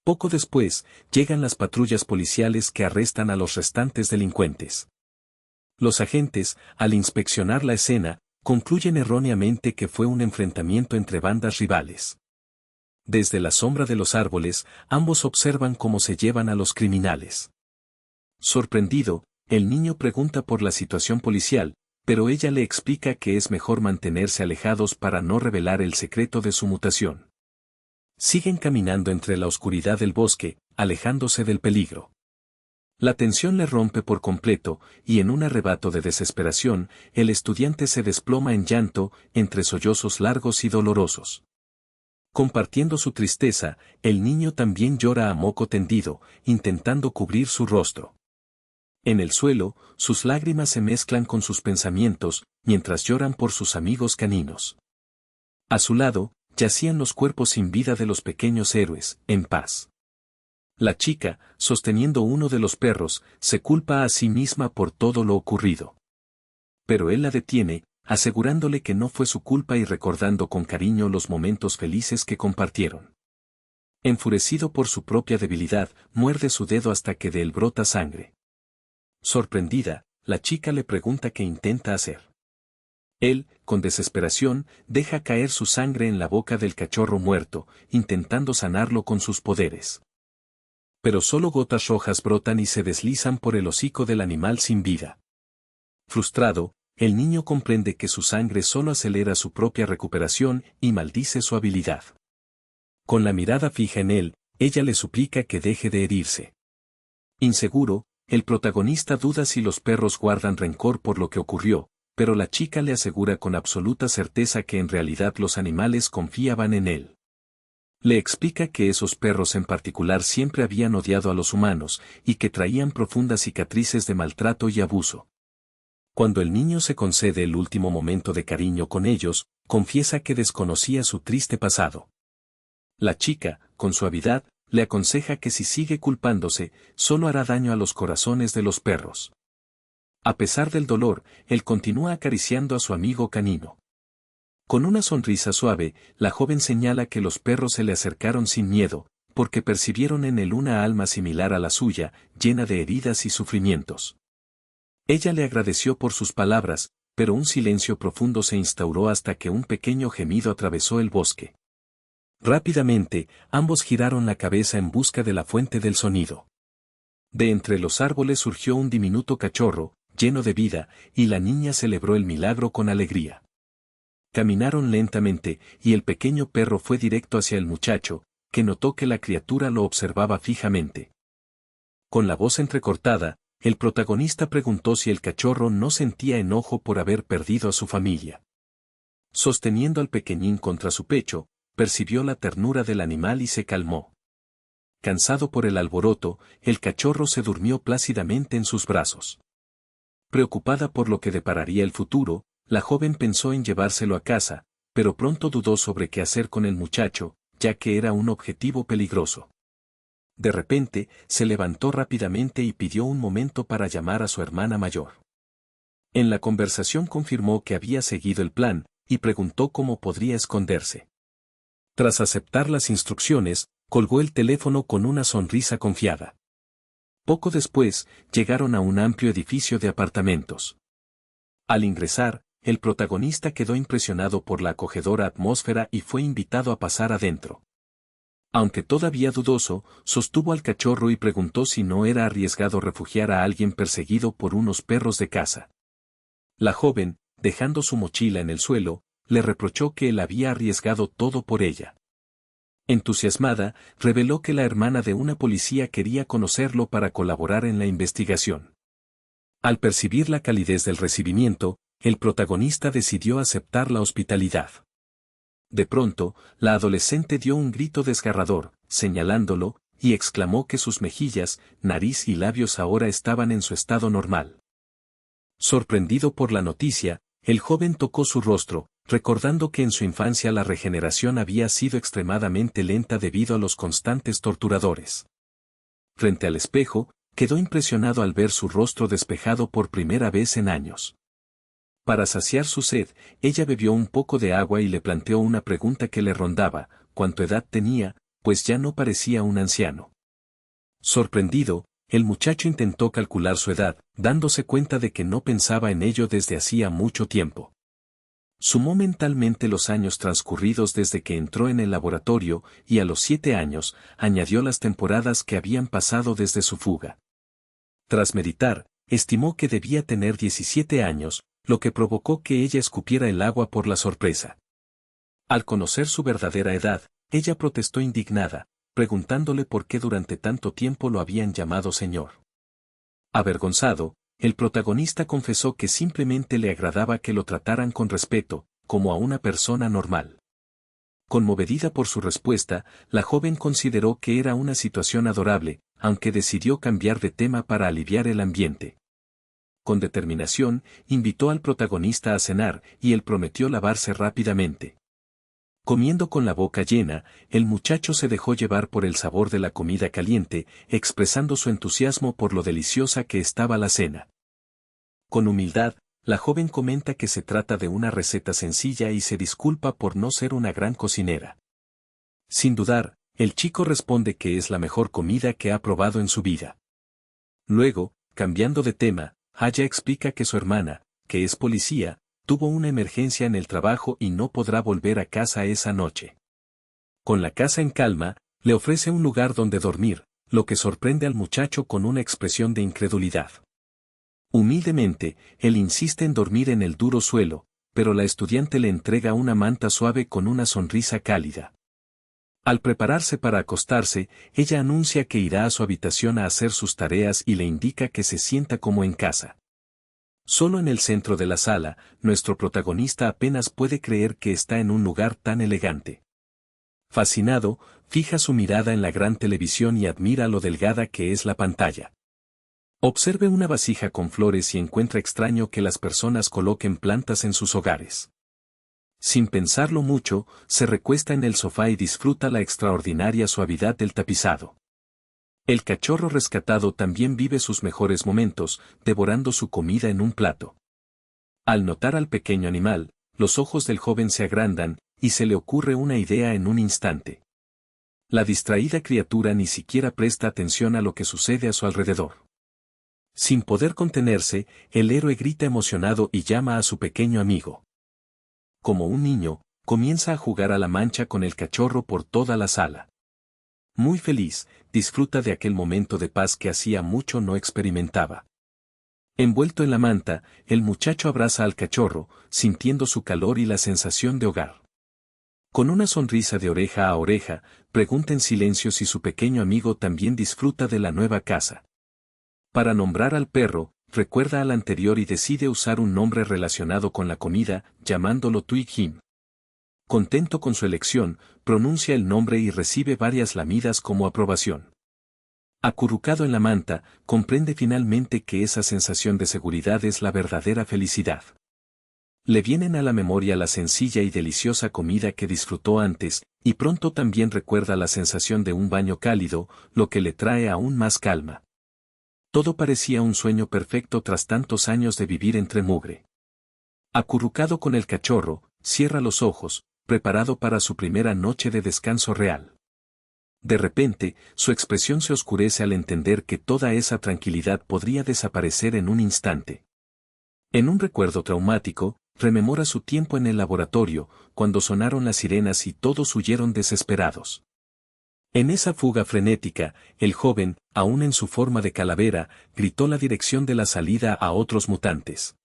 Poco después, llegan las patrullas policiales que arrestan a los restantes delincuentes. Los agentes, al inspeccionar la escena, concluyen erróneamente que fue un enfrentamiento entre bandas rivales. Desde la sombra de los árboles, ambos observan cómo se llevan a los criminales. Sorprendido, el niño pregunta por la situación policial, pero ella le explica que es mejor mantenerse alejados para no revelar el secreto de su mutación. Siguen caminando entre la oscuridad del bosque, alejándose del peligro. La tensión le rompe por completo, y en un arrebato de desesperación, el estudiante se desploma en llanto, entre sollozos largos y dolorosos. Compartiendo su tristeza, el niño también llora a moco tendido, intentando cubrir su rostro. En el suelo, sus lágrimas se mezclan con sus pensamientos, mientras lloran por sus amigos caninos. A su lado, yacían los cuerpos sin vida de los pequeños héroes, en paz. La chica, sosteniendo uno de los perros, se culpa a sí misma por todo lo ocurrido. Pero él la detiene, asegurándole que no fue su culpa y recordando con cariño los momentos felices que compartieron. Enfurecido por su propia debilidad, muerde su dedo hasta que de él brota sangre. Sorprendida, la chica le pregunta qué intenta hacer. Él, con desesperación, deja caer su sangre en la boca del cachorro muerto, intentando sanarlo con sus poderes. Pero solo gotas rojas brotan y se deslizan por el hocico del animal sin vida. Frustrado, el niño comprende que su sangre solo acelera su propia recuperación y maldice su habilidad. Con la mirada fija en él, ella le suplica que deje de herirse. Inseguro, el protagonista duda si los perros guardan rencor por lo que ocurrió, pero la chica le asegura con absoluta certeza que en realidad los animales confiaban en él. Le explica que esos perros en particular siempre habían odiado a los humanos y que traían profundas cicatrices de maltrato y abuso. Cuando el niño se concede el último momento de cariño con ellos, confiesa que desconocía su triste pasado. La chica, con suavidad, le aconseja que si sigue culpándose, solo hará daño a los corazones de los perros. A pesar del dolor, él continúa acariciando a su amigo canino. Con una sonrisa suave, la joven señala que los perros se le acercaron sin miedo, porque percibieron en él una alma similar a la suya, llena de heridas y sufrimientos. Ella le agradeció por sus palabras, pero un silencio profundo se instauró hasta que un pequeño gemido atravesó el bosque. Rápidamente, ambos giraron la cabeza en busca de la fuente del sonido. De entre los árboles surgió un diminuto cachorro, lleno de vida, y la niña celebró el milagro con alegría. Caminaron lentamente, y el pequeño perro fue directo hacia el muchacho, que notó que la criatura lo observaba fijamente. Con la voz entrecortada, el protagonista preguntó si el cachorro no sentía enojo por haber perdido a su familia. Sosteniendo al pequeñín contra su pecho, percibió la ternura del animal y se calmó. Cansado por el alboroto, el cachorro se durmió plácidamente en sus brazos. Preocupada por lo que depararía el futuro, la joven pensó en llevárselo a casa, pero pronto dudó sobre qué hacer con el muchacho, ya que era un objetivo peligroso. De repente, se levantó rápidamente y pidió un momento para llamar a su hermana mayor. En la conversación confirmó que había seguido el plan, y preguntó cómo podría esconderse. Tras aceptar las instrucciones, colgó el teléfono con una sonrisa confiada. Poco después, llegaron a un amplio edificio de apartamentos. Al ingresar, el protagonista quedó impresionado por la acogedora atmósfera y fue invitado a pasar adentro. Aunque todavía dudoso, sostuvo al cachorro y preguntó si no era arriesgado refugiar a alguien perseguido por unos perros de caza. La joven, dejando su mochila en el suelo, le reprochó que él había arriesgado todo por ella. Entusiasmada, reveló que la hermana de una policía quería conocerlo para colaborar en la investigación. Al percibir la calidez del recibimiento, el protagonista decidió aceptar la hospitalidad. De pronto, la adolescente dio un grito desgarrador, señalándolo, y exclamó que sus mejillas, nariz y labios ahora estaban en su estado normal. Sorprendido por la noticia, el joven tocó su rostro, recordando que en su infancia la regeneración había sido extremadamente lenta debido a los constantes torturadores. Frente al espejo, quedó impresionado al ver su rostro despejado por primera vez en años. Para saciar su sed, ella bebió un poco de agua y le planteó una pregunta que le rondaba: ¿cuánta edad tenía?, pues ya no parecía un anciano. Sorprendido, el muchacho intentó calcular su edad, dándose cuenta de que no pensaba en ello desde hacía mucho tiempo. Sumó mentalmente los años transcurridos desde que entró en el laboratorio, y a los 7 años, añadió las temporadas que habían pasado desde su fuga. Tras meditar, estimó que debía tener 17 años, lo que provocó que ella escupiera el agua por la sorpresa. Al conocer su verdadera edad, ella protestó indignada, preguntándole por qué durante tanto tiempo lo habían llamado señor. Avergonzado, el protagonista confesó que simplemente le agradaba que lo trataran con respeto, como a una persona normal. Conmovida por su respuesta, la joven consideró que era una situación adorable, aunque decidió cambiar de tema para aliviar el ambiente. Con determinación, invitó al protagonista a cenar, y él prometió lavarse rápidamente. Comiendo con la boca llena, el muchacho se dejó llevar por el sabor de la comida caliente, expresando su entusiasmo por lo deliciosa que estaba la cena. Con humildad, la joven comenta que se trata de una receta sencilla y se disculpa por no ser una gran cocinera. Sin dudar, el chico responde que es la mejor comida que ha probado en su vida. Luego, cambiando de tema, Haya explica que su hermana, que es policía, tuvo una emergencia en el trabajo y no podrá volver a casa esa noche. Con la casa en calma, le ofrece un lugar donde dormir, lo que sorprende al muchacho con una expresión de incredulidad. Humildemente, él insiste en dormir en el duro suelo, pero la estudiante le entrega una manta suave con una sonrisa cálida. Al prepararse para acostarse, ella anuncia que irá a su habitación a hacer sus tareas y le indica que se sienta como en casa. Solo en el centro de la sala, nuestro protagonista apenas puede creer que está en un lugar tan elegante. Fascinado, fija su mirada en la gran televisión y admira lo delgada que es la pantalla. Observe una vasija con flores y encuentra extraño que las personas coloquen plantas en sus hogares. Sin pensarlo mucho, se recuesta en el sofá y disfruta la extraordinaria suavidad del tapizado. El cachorro rescatado también vive sus mejores momentos, devorando su comida en un plato. Al notar al pequeño animal, los ojos del joven se agrandan, y se le ocurre una idea en un instante. La distraída criatura ni siquiera presta atención a lo que sucede a su alrededor. Sin poder contenerse, el héroe grita emocionado y llama a su pequeño amigo. Como un niño, comienza a jugar a la mancha con el cachorro por toda la sala. Muy feliz, disfruta de aquel momento de paz que hacía mucho no experimentaba. Envuelto en la manta, el muchacho abraza al cachorro, sintiendo su calor y la sensación de hogar. Con una sonrisa de oreja a oreja, pregunta en silencio si su pequeño amigo también disfruta de la nueva casa. Para nombrar al perro, recuerda al anterior y decide usar un nombre relacionado con la comida, llamándolo Twig Him. Contento con su elección, pronuncia el nombre y recibe varias lamidas como aprobación. Acurrucado en la manta, comprende finalmente que esa sensación de seguridad es la verdadera felicidad. Le vienen a la memoria la sencilla y deliciosa comida que disfrutó antes, y pronto también recuerda la sensación de un baño cálido, lo que le trae aún más calma. Todo parecía un sueño perfecto tras tantos años de vivir entre mugre. Acurrucado con el cachorro, cierra los ojos, preparado para su primera noche de descanso real. De repente, su expresión se oscurece al entender que toda esa tranquilidad podría desaparecer en un instante. En un recuerdo traumático, rememora su tiempo en el laboratorio, cuando sonaron las sirenas y todos huyeron desesperados. En esa fuga frenética, el joven, aún en su forma de calavera, gritó la dirección de la salida a otros mutantes.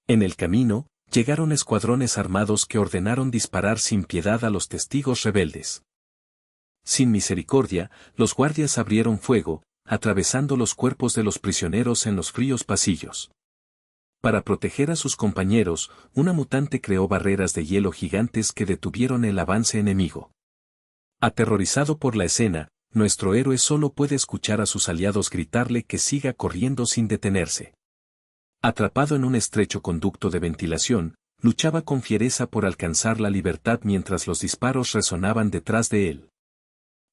En el camino, llegaron escuadrones armados que ordenaron disparar sin piedad a los testigos rebeldes. Sin misericordia, los guardias abrieron fuego, atravesando los cuerpos de los prisioneros en los fríos pasillos. Para proteger a sus compañeros, una mutante creó barreras de hielo gigantes que detuvieron el avance enemigo. Aterrorizado por la escena, nuestro héroe solo puede escuchar a sus aliados gritarle que siga corriendo sin detenerse. Atrapado en un estrecho conducto de ventilación, luchaba con fiereza por alcanzar la libertad mientras los disparos resonaban detrás de él.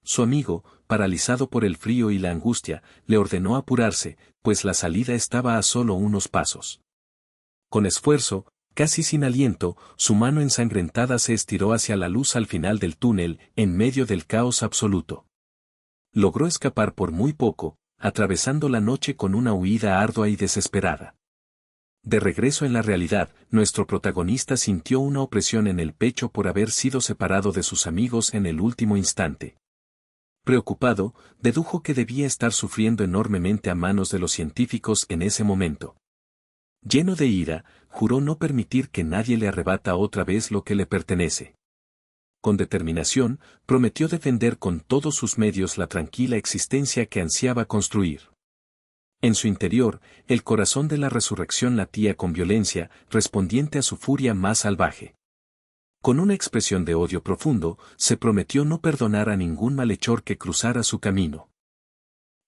Su amigo, paralizado por el frío y la angustia, le ordenó apurarse, pues la salida estaba a solo unos pasos. Con esfuerzo, casi sin aliento, su mano ensangrentada se estiró hacia la luz al final del túnel, en medio del caos absoluto. Logró escapar por muy poco, atravesando la noche con una huida ardua y desesperada. De regreso en la realidad, nuestro protagonista sintió una opresión en el pecho por haber sido separado de sus amigos en el último instante. Preocupado, dedujo que debía estar sufriendo enormemente a manos de los científicos en ese momento. Lleno de ira, juró no permitir que nadie le arrebata otra vez lo que le pertenece. Con determinación, prometió defender con todos sus medios la tranquila existencia que ansiaba construir. En su interior, el corazón de la resurrección latía con violencia, respondiente a su furia más salvaje. Con una expresión de odio profundo, se prometió no perdonar a ningún malhechor que cruzara su camino.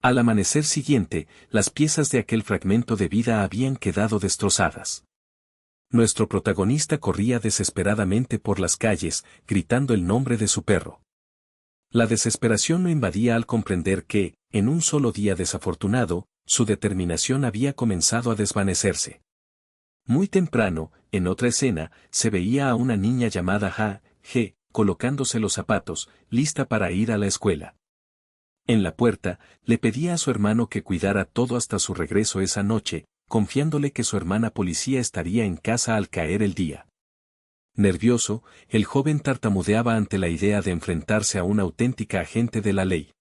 Al amanecer siguiente, las piezas de aquel fragmento de vida habían quedado destrozadas. Nuestro protagonista corría desesperadamente por las calles, gritando el nombre de su perro. La desesperación lo invadía al comprender que, en un solo día desafortunado, su determinación había comenzado a desvanecerse. Muy temprano, en otra escena, se veía a una niña llamada G, colocándose los zapatos, lista para ir a la escuela. En la puerta, le pedía a su hermano que cuidara todo hasta su regreso esa noche, confiándole que su hermana policía estaría en casa al caer el día. Nervioso, el joven tartamudeaba ante la idea de enfrentarse a una auténtica agente de la ley.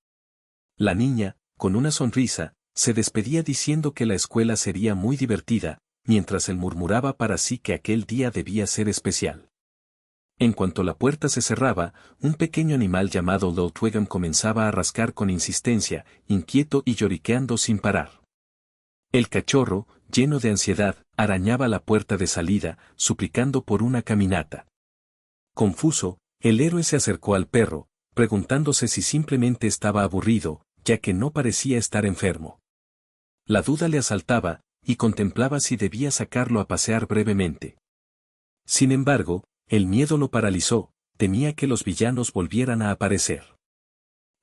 La niña, con una sonrisa, se despedía diciendo que la escuela sería muy divertida, mientras él murmuraba para sí que aquel día debía ser especial. En cuanto la puerta se cerraba, un pequeño animal llamado Loutwegam comenzaba a rascar con insistencia, inquieto y lloriqueando sin parar. El cachorro, lleno de ansiedad, arañaba la puerta de salida, suplicando por una caminata. Confuso, el héroe se acercó al perro, preguntándose si simplemente estaba aburrido, ya que no parecía estar enfermo. La duda le asaltaba, y contemplaba si debía sacarlo a pasear brevemente. Sin embargo, el miedo lo paralizó, temía que los villanos volvieran a aparecer.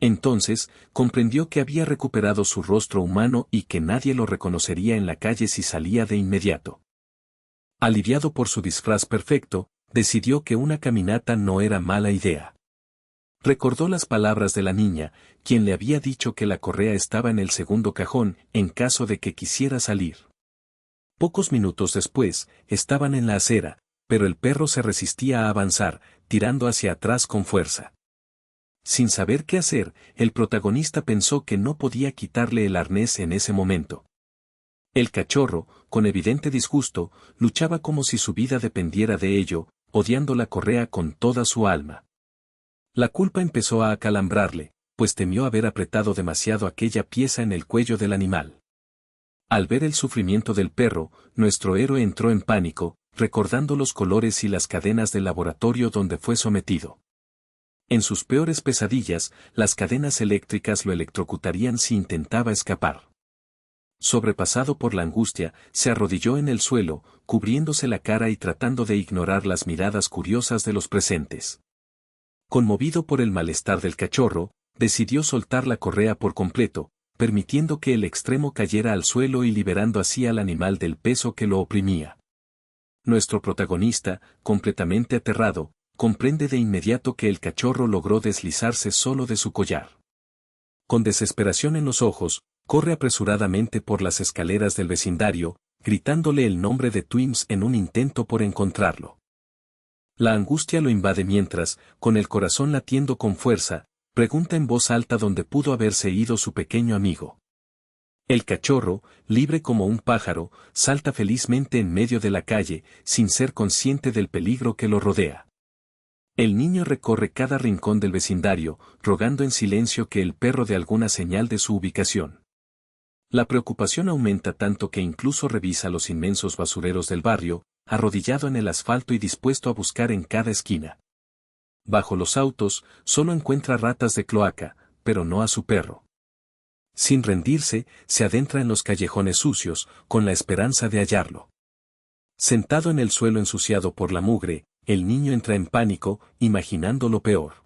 Entonces, comprendió que había recuperado su rostro humano y que nadie lo reconocería en la calle si salía de inmediato. Aliviado por su disfraz perfecto, decidió que una caminata no era mala idea. Recordó las palabras de la niña, quien le había dicho que la correa estaba en el segundo cajón, en caso de que quisiera salir. Pocos minutos después, estaban en la acera, pero el perro se resistía a avanzar, tirando hacia atrás con fuerza. Sin saber qué hacer, el protagonista pensó que no podía quitarle el arnés en ese momento. El cachorro, con evidente disgusto, luchaba como si su vida dependiera de ello, odiando la correa con toda su alma. La culpa empezó a acalambrarle, pues temió haber apretado demasiado aquella pieza en el cuello del animal. Al ver el sufrimiento del perro, nuestro héroe entró en pánico, recordando los colores y las cadenas del laboratorio donde fue sometido. En sus peores pesadillas, las cadenas eléctricas lo electrocutarían si intentaba escapar. Sobrepasado por la angustia, se arrodilló en el suelo, cubriéndose la cara y tratando de ignorar las miradas curiosas de los presentes. Conmovido por el malestar del cachorro, decidió soltar la correa por completo, permitiendo que el extremo cayera al suelo y liberando así al animal del peso que lo oprimía. Nuestro protagonista, completamente aterrado, comprende de inmediato que el cachorro logró deslizarse solo de su collar. Con desesperación en los ojos, corre apresuradamente por las escaleras del vecindario, gritándole el nombre de Twims en un intento por encontrarlo. La angustia lo invade mientras, con el corazón latiendo con fuerza, pregunta en voz alta dónde pudo haberse ido su pequeño amigo. El cachorro, libre como un pájaro, salta felizmente en medio de la calle, sin ser consciente del peligro que lo rodea. El niño recorre cada rincón del vecindario, rogando en silencio que el perro dé alguna señal de su ubicación. La preocupación aumenta tanto que incluso revisa los inmensos basureros del barrio, arrodillado en el asfalto y dispuesto a buscar en cada esquina. Bajo los autos, solo encuentra ratas de cloaca, pero no a su perro. Sin rendirse, se adentra en los callejones sucios, con la esperanza de hallarlo. Sentado en el suelo ensuciado por la mugre, el niño entra en pánico, imaginando lo peor.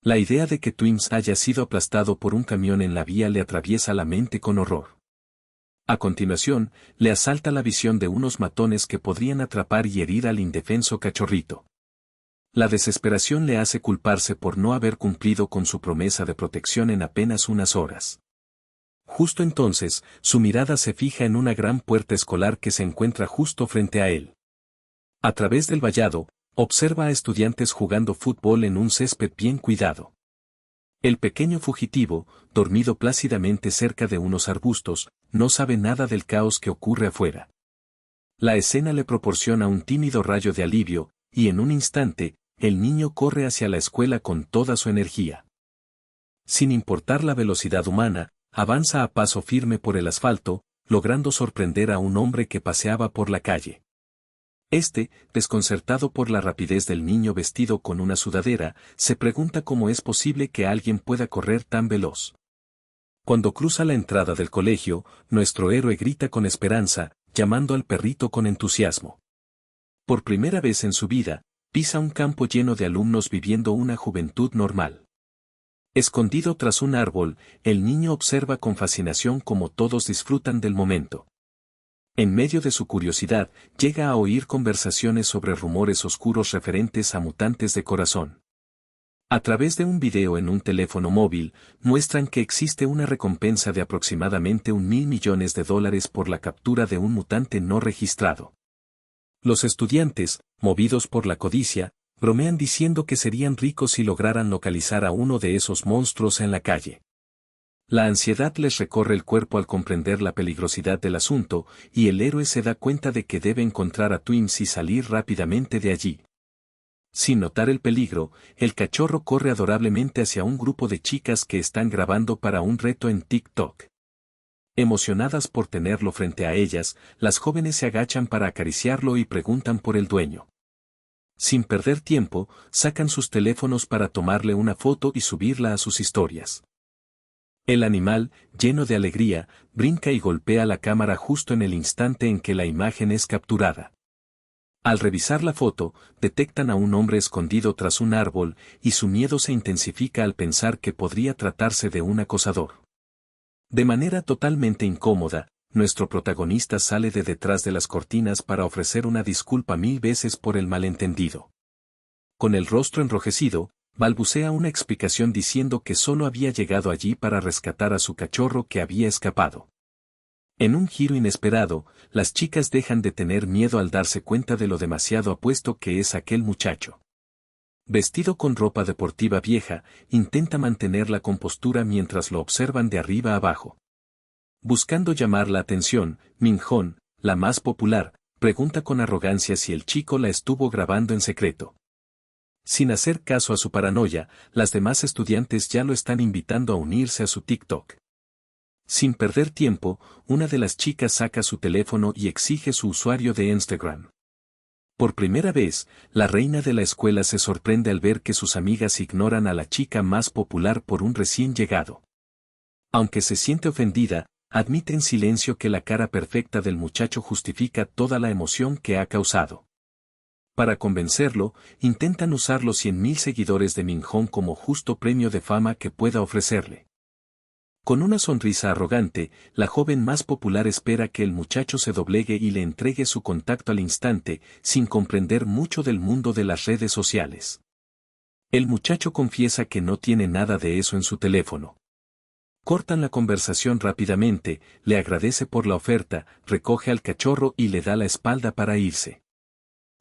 La idea de que Twims haya sido aplastado por un camión en la vía le atraviesa la mente con horror. A continuación, le asalta la visión de unos matones que podrían atrapar y herir al indefenso cachorrito. La desesperación le hace culparse por no haber cumplido con su promesa de protección en apenas unas horas. Justo entonces, su mirada se fija en una gran puerta escolar que se encuentra justo frente a él. A través del vallado, observa a estudiantes jugando fútbol en un césped bien cuidado. El pequeño fugitivo, dormido plácidamente cerca de unos arbustos, no sabe nada del caos que ocurre afuera. La escena le proporciona un tímido rayo de alivio, y en un instante, el niño corre hacia la escuela con toda su energía. Sin importar la velocidad humana, avanza a paso firme por el asfalto, logrando sorprender a un hombre que paseaba por la calle. Este, desconcertado por la rapidez del niño vestido con una sudadera, se pregunta cómo es posible que alguien pueda correr tan veloz. Cuando cruza la entrada del colegio, nuestro héroe grita con esperanza, llamando al perrito con entusiasmo. Por primera vez en su vida, pisa un campo lleno de alumnos viviendo una juventud normal. Escondido tras un árbol, el niño observa con fascinación cómo todos disfrutan del momento. En medio de su curiosidad, llega a oír conversaciones sobre rumores oscuros referentes a mutantes de corazón. A través de un video en un teléfono móvil, muestran que existe una recompensa de aproximadamente $1.000 millones por la captura de un mutante no registrado. Los estudiantes, movidos por la codicia, bromean diciendo que serían ricos si lograran localizar a uno de esos monstruos en la calle. La ansiedad les recorre el cuerpo al comprender la peligrosidad del asunto, y el héroe se da cuenta de que debe encontrar a Twims y salir rápidamente de allí. Sin notar el peligro, el cachorro corre adorablemente hacia un grupo de chicas que están grabando para un reto en TikTok. Emocionadas por tenerlo frente a ellas, las jóvenes se agachan para acariciarlo y preguntan por el dueño. Sin perder tiempo, sacan sus teléfonos para tomarle una foto y subirla a sus historias. El animal, lleno de alegría, brinca y golpea la cámara justo en el instante en que la imagen es capturada. Al revisar la foto, detectan a un hombre escondido tras un árbol, y su miedo se intensifica al pensar que podría tratarse de un acosador. De manera totalmente incómoda, nuestro protagonista sale de detrás de las cortinas para ofrecer una disculpa 1000 veces por el malentendido. Con el rostro enrojecido, balbucea una explicación diciendo que solo había llegado allí para rescatar a su cachorro que había escapado. En un giro inesperado, las chicas dejan de tener miedo al darse cuenta de lo demasiado apuesto que es aquel muchacho. Vestido con ropa deportiva vieja, intenta mantener la compostura mientras lo observan de arriba abajo. Buscando llamar la atención, Min-hon, la más popular, pregunta con arrogancia si el chico la estuvo grabando en secreto. Sin hacer caso a su paranoia, las demás estudiantes ya lo están invitando a unirse a su TikTok. Sin perder tiempo, una de las chicas saca su teléfono y exige su usuario de Instagram. Por primera vez, la reina de la escuela se sorprende al ver que sus amigas ignoran a la chica más popular por un recién llegado. Aunque se siente ofendida, admite en silencio que la cara perfecta del muchacho justifica toda la emoción que ha causado. Para convencerlo, intentan usar los 100.000 seguidores de Min-hon como justo premio de fama que pueda ofrecerle. Con una sonrisa arrogante, la joven más popular espera que el muchacho se doblegue y le entregue su contacto al instante, sin comprender mucho del mundo de las redes sociales. El muchacho confiesa que no tiene nada de eso en su teléfono. Cortan la conversación rápidamente, le agradece por la oferta, recoge al cachorro y le da la espalda para irse.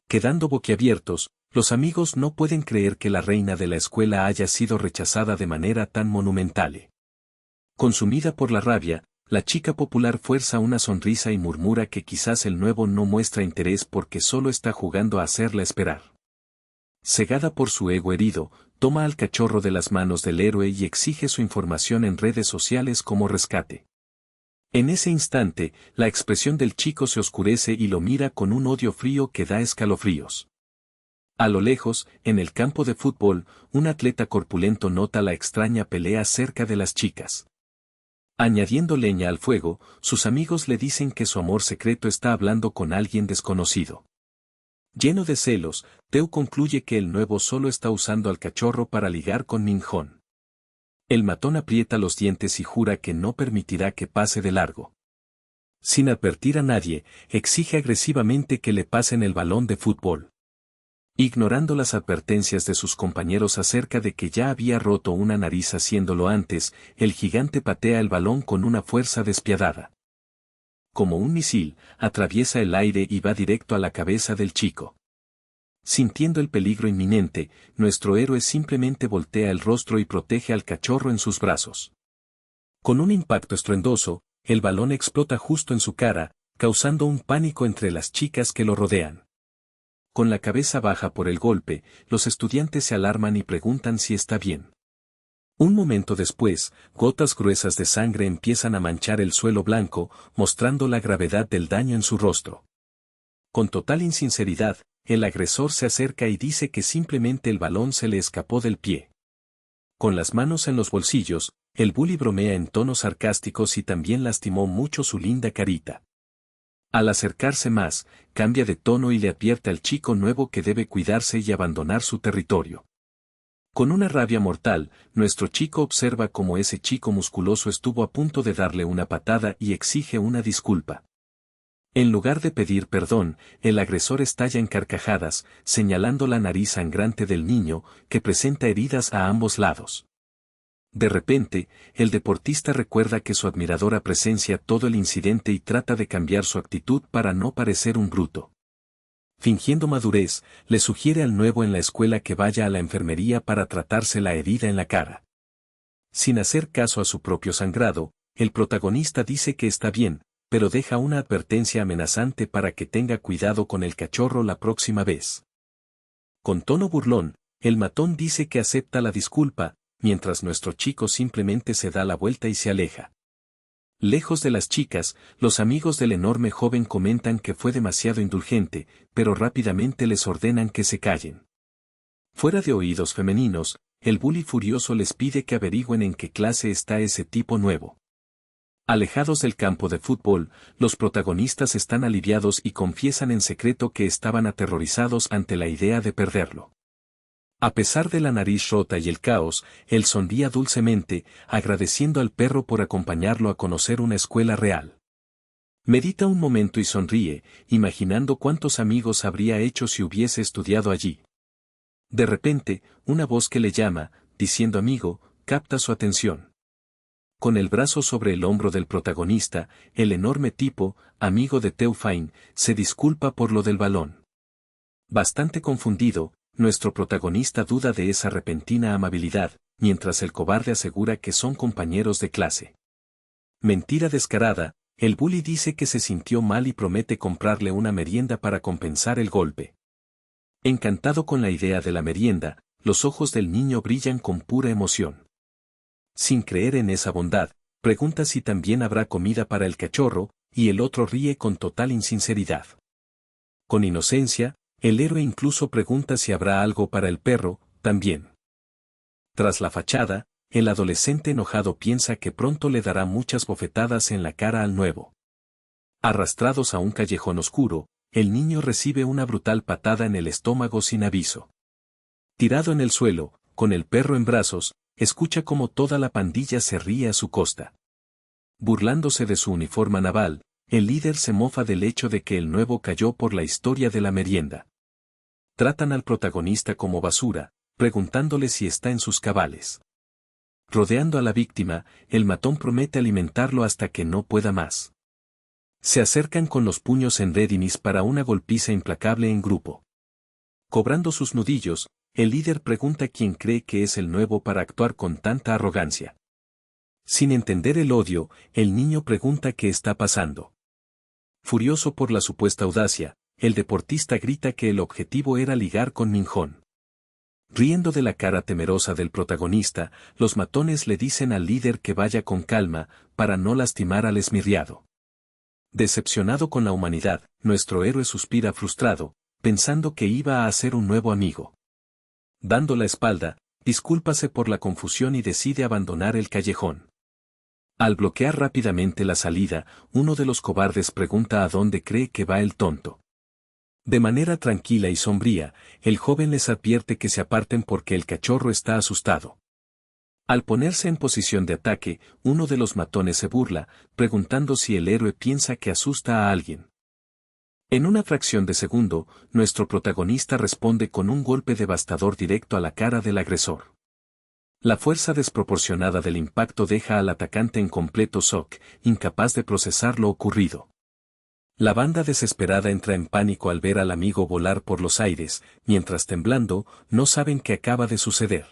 Quedando boquiabiertos, los amigos no pueden creer que la reina de la escuela haya sido rechazada de manera tan monumental. Consumida por la rabia, la chica popular fuerza una sonrisa y murmura que quizás el nuevo no muestra interés porque solo está jugando a hacerla esperar. Cegada por su ego herido, toma al cachorro de las manos del héroe y exige su información en redes sociales como rescate. En ese instante, la expresión del chico se oscurece y lo mira con un odio frío que da escalofríos. A lo lejos, en el campo de fútbol, un atleta corpulento nota la extraña pelea cerca de las chicas. Añadiendo leña al fuego, sus amigos le dicen que su amor secreto está hablando con alguien desconocido. Lleno de celos, Teo concluye que el nuevo solo está usando al cachorro para ligar con Min-hon. El matón aprieta los dientes y jura que no permitirá que pase de largo. Sin advertir a nadie, exige agresivamente que le pasen el balón de fútbol. Ignorando las advertencias de sus compañeros acerca de que ya había roto una nariz haciéndolo antes, el gigante patea el balón con una fuerza despiadada. Como un misil, atraviesa el aire y va directo a la cabeza del chico. Sintiendo el peligro inminente, nuestro héroe simplemente voltea el rostro y protege al cachorro en sus brazos. Con un impacto estruendoso, el balón explota justo en su cara, causando un pánico entre las chicas que lo rodean. Con la cabeza baja por el golpe, los estudiantes se alarman y preguntan si está bien. Un momento después, gotas gruesas de sangre empiezan a manchar el suelo blanco, mostrando la gravedad del daño en su rostro. Con total insinceridad, el agresor se acerca y dice que simplemente el balón se le escapó del pie. Con las manos en los bolsillos, el bully bromea en tonos sarcásticos y también lastimó mucho su linda carita. Al acercarse más, cambia de tono y le advierte al chico nuevo que debe cuidarse y abandonar su territorio. Con una rabia mortal, nuestro chico observa cómo ese chico musculoso estuvo a punto de darle una patada y exige una disculpa. En lugar de pedir perdón, el agresor estalla en carcajadas, señalando la nariz sangrante del niño, que presenta heridas a ambos lados. De repente, el deportista recuerda que su admiradora presencia todo el incidente y trata de cambiar su actitud para no parecer un bruto. Fingiendo madurez, le sugiere al nuevo en la escuela que vaya a la enfermería para tratarse la herida en la cara. Sin hacer caso a su propio sangrado, el protagonista dice que está bien, pero deja una advertencia amenazante para que tenga cuidado con el cachorro la próxima vez. Con tono burlón, el matón dice que acepta la disculpa, mientras nuestro chico simplemente se da la vuelta y se aleja. Lejos de las chicas, los amigos del enorme joven comentan que fue demasiado indulgente, pero rápidamente les ordenan que se callen. Fuera de oídos femeninos, el bully furioso les pide que averigüen en qué clase está ese tipo nuevo. Alejados del campo de fútbol, los protagonistas están aliviados y confiesan en secreto que estaban aterrorizados ante la idea de perderlo. A pesar de la nariz rota y el caos, él sonría dulcemente, agradeciendo al perro por acompañarlo a conocer una escuela real. Medita un momento y sonríe, imaginando cuántos amigos habría hecho si hubiese estudiado allí. De repente, una voz que le llama, diciendo amigo, capta su atención. Con el brazo sobre el hombro del protagonista, el enorme tipo, amigo de Théophane, se disculpa por lo del balón. Bastante confundido, nuestro protagonista duda de esa repentina amabilidad, mientras el cobarde asegura que son compañeros de clase. Mentira descarada, el bully dice que se sintió mal y promete comprarle una merienda para compensar el golpe. Encantado con la idea de la merienda, los ojos del niño brillan con pura emoción. Sin creer en esa bondad, pregunta si también habrá comida para el cachorro, y el otro ríe con total insinceridad. Con inocencia, el héroe incluso pregunta si habrá algo para el perro, también. Tras la fachada, el adolescente enojado piensa que pronto le dará muchas bofetadas en la cara al nuevo. Arrastrados a un callejón oscuro, el niño recibe una brutal patada en el estómago sin aviso. Tirado en el suelo, con el perro en brazos, escucha cómo toda la pandilla se ríe a su costa. Burlándose de su uniforme naval, el líder se mofa del hecho de que el nuevo cayó por la historia de la merienda. Tratan al protagonista como basura, preguntándole si está en sus cabales. Rodeando a la víctima, el matón promete alimentarlo hasta que no pueda más. Se acercan con los puños en readiness para una golpiza implacable en grupo. Cobrando sus nudillos, el líder pregunta quién cree que es el nuevo para actuar con tanta arrogancia. Sin entender el odio, el niño pregunta qué está pasando. Furioso por la supuesta audacia, el deportista grita que el objetivo era ligar con Minjón. Riendo de la cara temerosa del protagonista, los matones le dicen al líder que vaya con calma, para no lastimar al esmirriado. Decepcionado con la humanidad, nuestro héroe suspira frustrado, pensando que iba a hacer un nuevo amigo. Dando la espalda, discúlpase por la confusión y decide abandonar el callejón. Al bloquear rápidamente la salida, uno de los cobardes pregunta a dónde cree que va el tonto. De manera tranquila y sombría, el joven les advierte que se aparten porque el cachorro está asustado. Al ponerse en posición de ataque, uno de los matones se burla, preguntando si el héroe piensa que asusta a alguien. En una fracción de segundo, nuestro protagonista responde con un golpe devastador directo a la cara del agresor. La fuerza desproporcionada del impacto deja al atacante en completo shock, incapaz de procesar lo ocurrido. La banda desesperada entra en pánico al ver al amigo volar por los aires, mientras temblando, no saben qué acaba de suceder.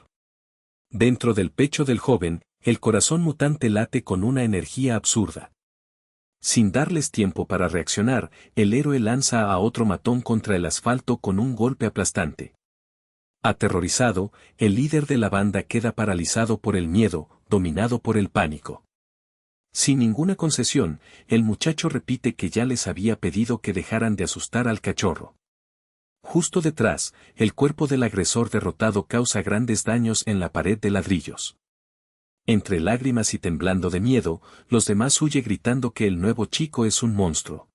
Dentro del pecho del joven, el corazón mutante late con una energía absurda. Sin darles tiempo para reaccionar, el héroe lanza a otro matón contra el asfalto con un golpe aplastante. Aterrorizado, el líder de la banda queda paralizado por el miedo, dominado por el pánico. Sin ninguna concesión, el muchacho repite que ya les había pedido que dejaran de asustar al cachorro. Justo detrás, el cuerpo del agresor derrotado causa grandes daños en la pared de ladrillos. Entre lágrimas y temblando de miedo, los demás huye gritando que el nuevo chico es un monstruo.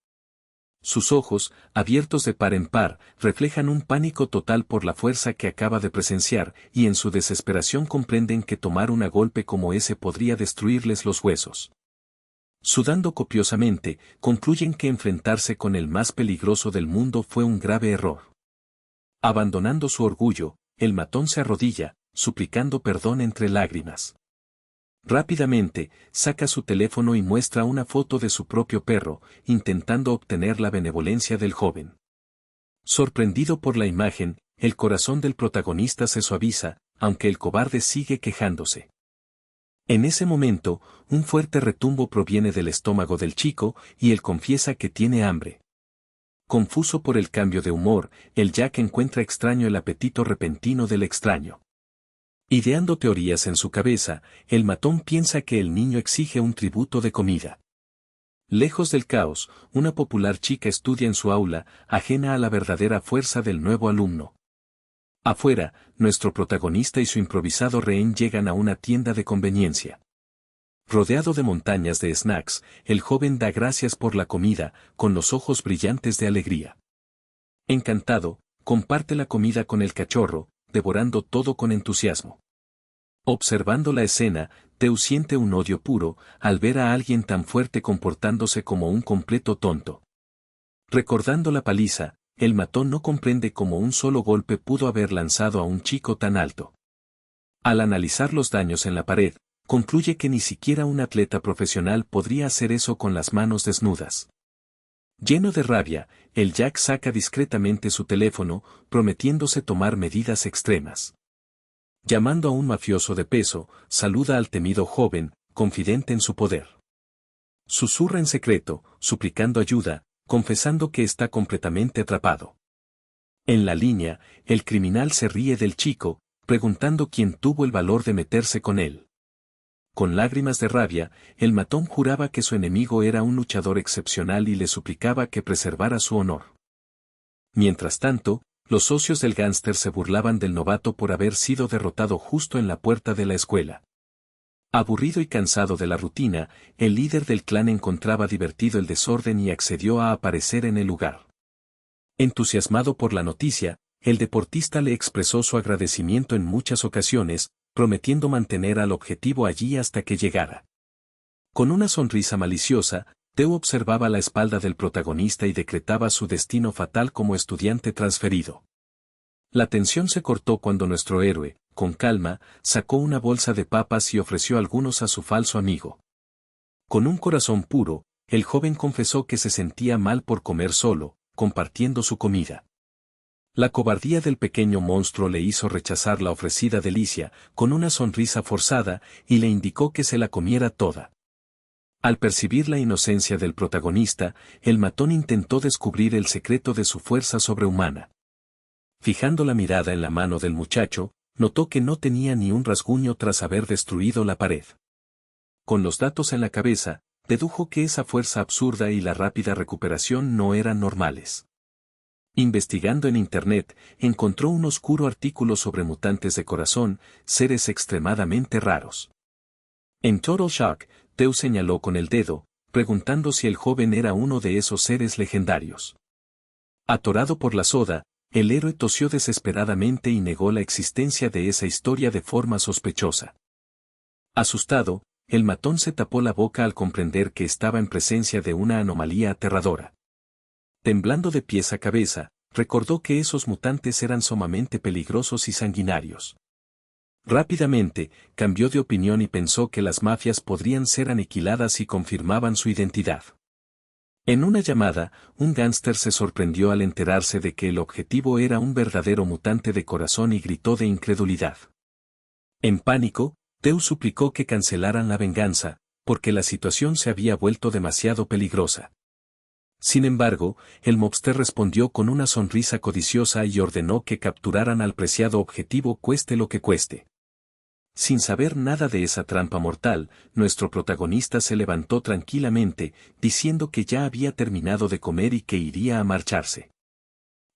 Sus ojos, abiertos de par en par, reflejan un pánico total por la fuerza que acaba de presenciar, y en su desesperación comprenden que tomar un golpe como ese podría destruirles los huesos. Sudando copiosamente, concluyen que enfrentarse con el más peligroso del mundo fue un grave error. Abandonando su orgullo, el matón se arrodilla, suplicando perdón entre lágrimas. Rápidamente, saca su teléfono y muestra una foto de su propio perro, intentando obtener la benevolencia del joven. Sorprendido por la imagen, el corazón del protagonista se suaviza, aunque el cobarde sigue quejándose. En ese momento, un fuerte retumbo proviene del estómago del chico, y él confiesa que tiene hambre. Confuso por el cambio de humor, el Jack encuentra extraño el apetito repentino del extraño. Ideando teorías en su cabeza, el matón piensa que el niño exige un tributo de comida. Lejos del caos, una popular chica estudia en su aula, ajena a la verdadera fuerza del nuevo alumno. Afuera, nuestro protagonista y su improvisado rehén llegan a una tienda de conveniencia. Rodeado de montañas de snacks, el joven da gracias por la comida, con los ojos brillantes de alegría. Encantado, comparte la comida con el cachorro, devorando todo con entusiasmo. Observando la escena, Tew siente un odio puro, al ver a alguien tan fuerte comportándose como un completo tonto. Recordando la paliza, el matón no comprende cómo un solo golpe pudo haber lanzado a un chico tan alto. Al analizar los daños en la pared, concluye que ni siquiera un atleta profesional podría hacer eso con las manos desnudas. Lleno de rabia, el Jack saca discretamente su teléfono, prometiéndose tomar medidas extremas. Llamando a un mafioso de peso, saluda al temido joven, confidente en su poder. Susurra en secreto, suplicando ayuda, confesando que está completamente atrapado. En la línea, el criminal se ríe del chico, preguntando quién tuvo el valor de meterse con él. Con lágrimas de rabia, el matón juraba que su enemigo era un luchador excepcional y le suplicaba que preservara su honor. Mientras tanto, los socios del gángster se burlaban del novato por haber sido derrotado justo en la puerta de la escuela. Aburrido y cansado de la rutina, el líder del clan encontraba divertido el desorden y accedió a aparecer en el lugar. Entusiasmado por la noticia, el deportista le expresó su agradecimiento en muchas ocasiones, prometiendo mantener al objetivo allí hasta que llegara. Con una sonrisa maliciosa, Tew observaba la espalda del protagonista y decretaba su destino fatal como estudiante transferido. La tensión se cortó cuando nuestro héroe, con calma, sacó una bolsa de papas y ofreció algunos a su falso amigo. Con un corazón puro, el joven confesó que se sentía mal por comer solo, compartiendo su comida. La cobardía del pequeño monstruo le hizo rechazar la ofrecida delicia, con una sonrisa forzada, y le indicó que se la comiera toda. Al percibir la inocencia del protagonista, el matón intentó descubrir el secreto de su fuerza sobrehumana. Fijando la mirada en la mano del muchacho, notó que no tenía ni un rasguño tras haber destruido la pared. Con los datos en la cabeza, dedujo que esa fuerza absurda y la rápida recuperación no eran normales. Investigando en Internet, encontró un oscuro artículo sobre mutantes de corazón, seres extremadamente raros. En Total Shock, Tew señaló con el dedo, preguntando si el joven era uno de esos seres legendarios. Atorado por la soda, el héroe tosió desesperadamente y negó la existencia de esa historia de forma sospechosa. Asustado, el matón se tapó la boca al comprender que estaba en presencia de una anomalía aterradora. Temblando de pies a cabeza, recordó que esos mutantes eran sumamente peligrosos y sanguinarios. Rápidamente, cambió de opinión y pensó que las mafias podrían ser aniquiladas si confirmaban su identidad. En una llamada, un gángster se sorprendió al enterarse de que el objetivo era un verdadero mutante de corazón y gritó de incredulidad. En pánico, Tew suplicó que cancelaran la venganza, porque la situación se había vuelto demasiado peligrosa. Sin embargo, el mobster respondió con una sonrisa codiciosa y ordenó que capturaran al preciado objetivo cueste lo que cueste. Sin saber nada de esa trampa mortal, nuestro protagonista se levantó tranquilamente, diciendo que ya había terminado de comer y que iría a marcharse.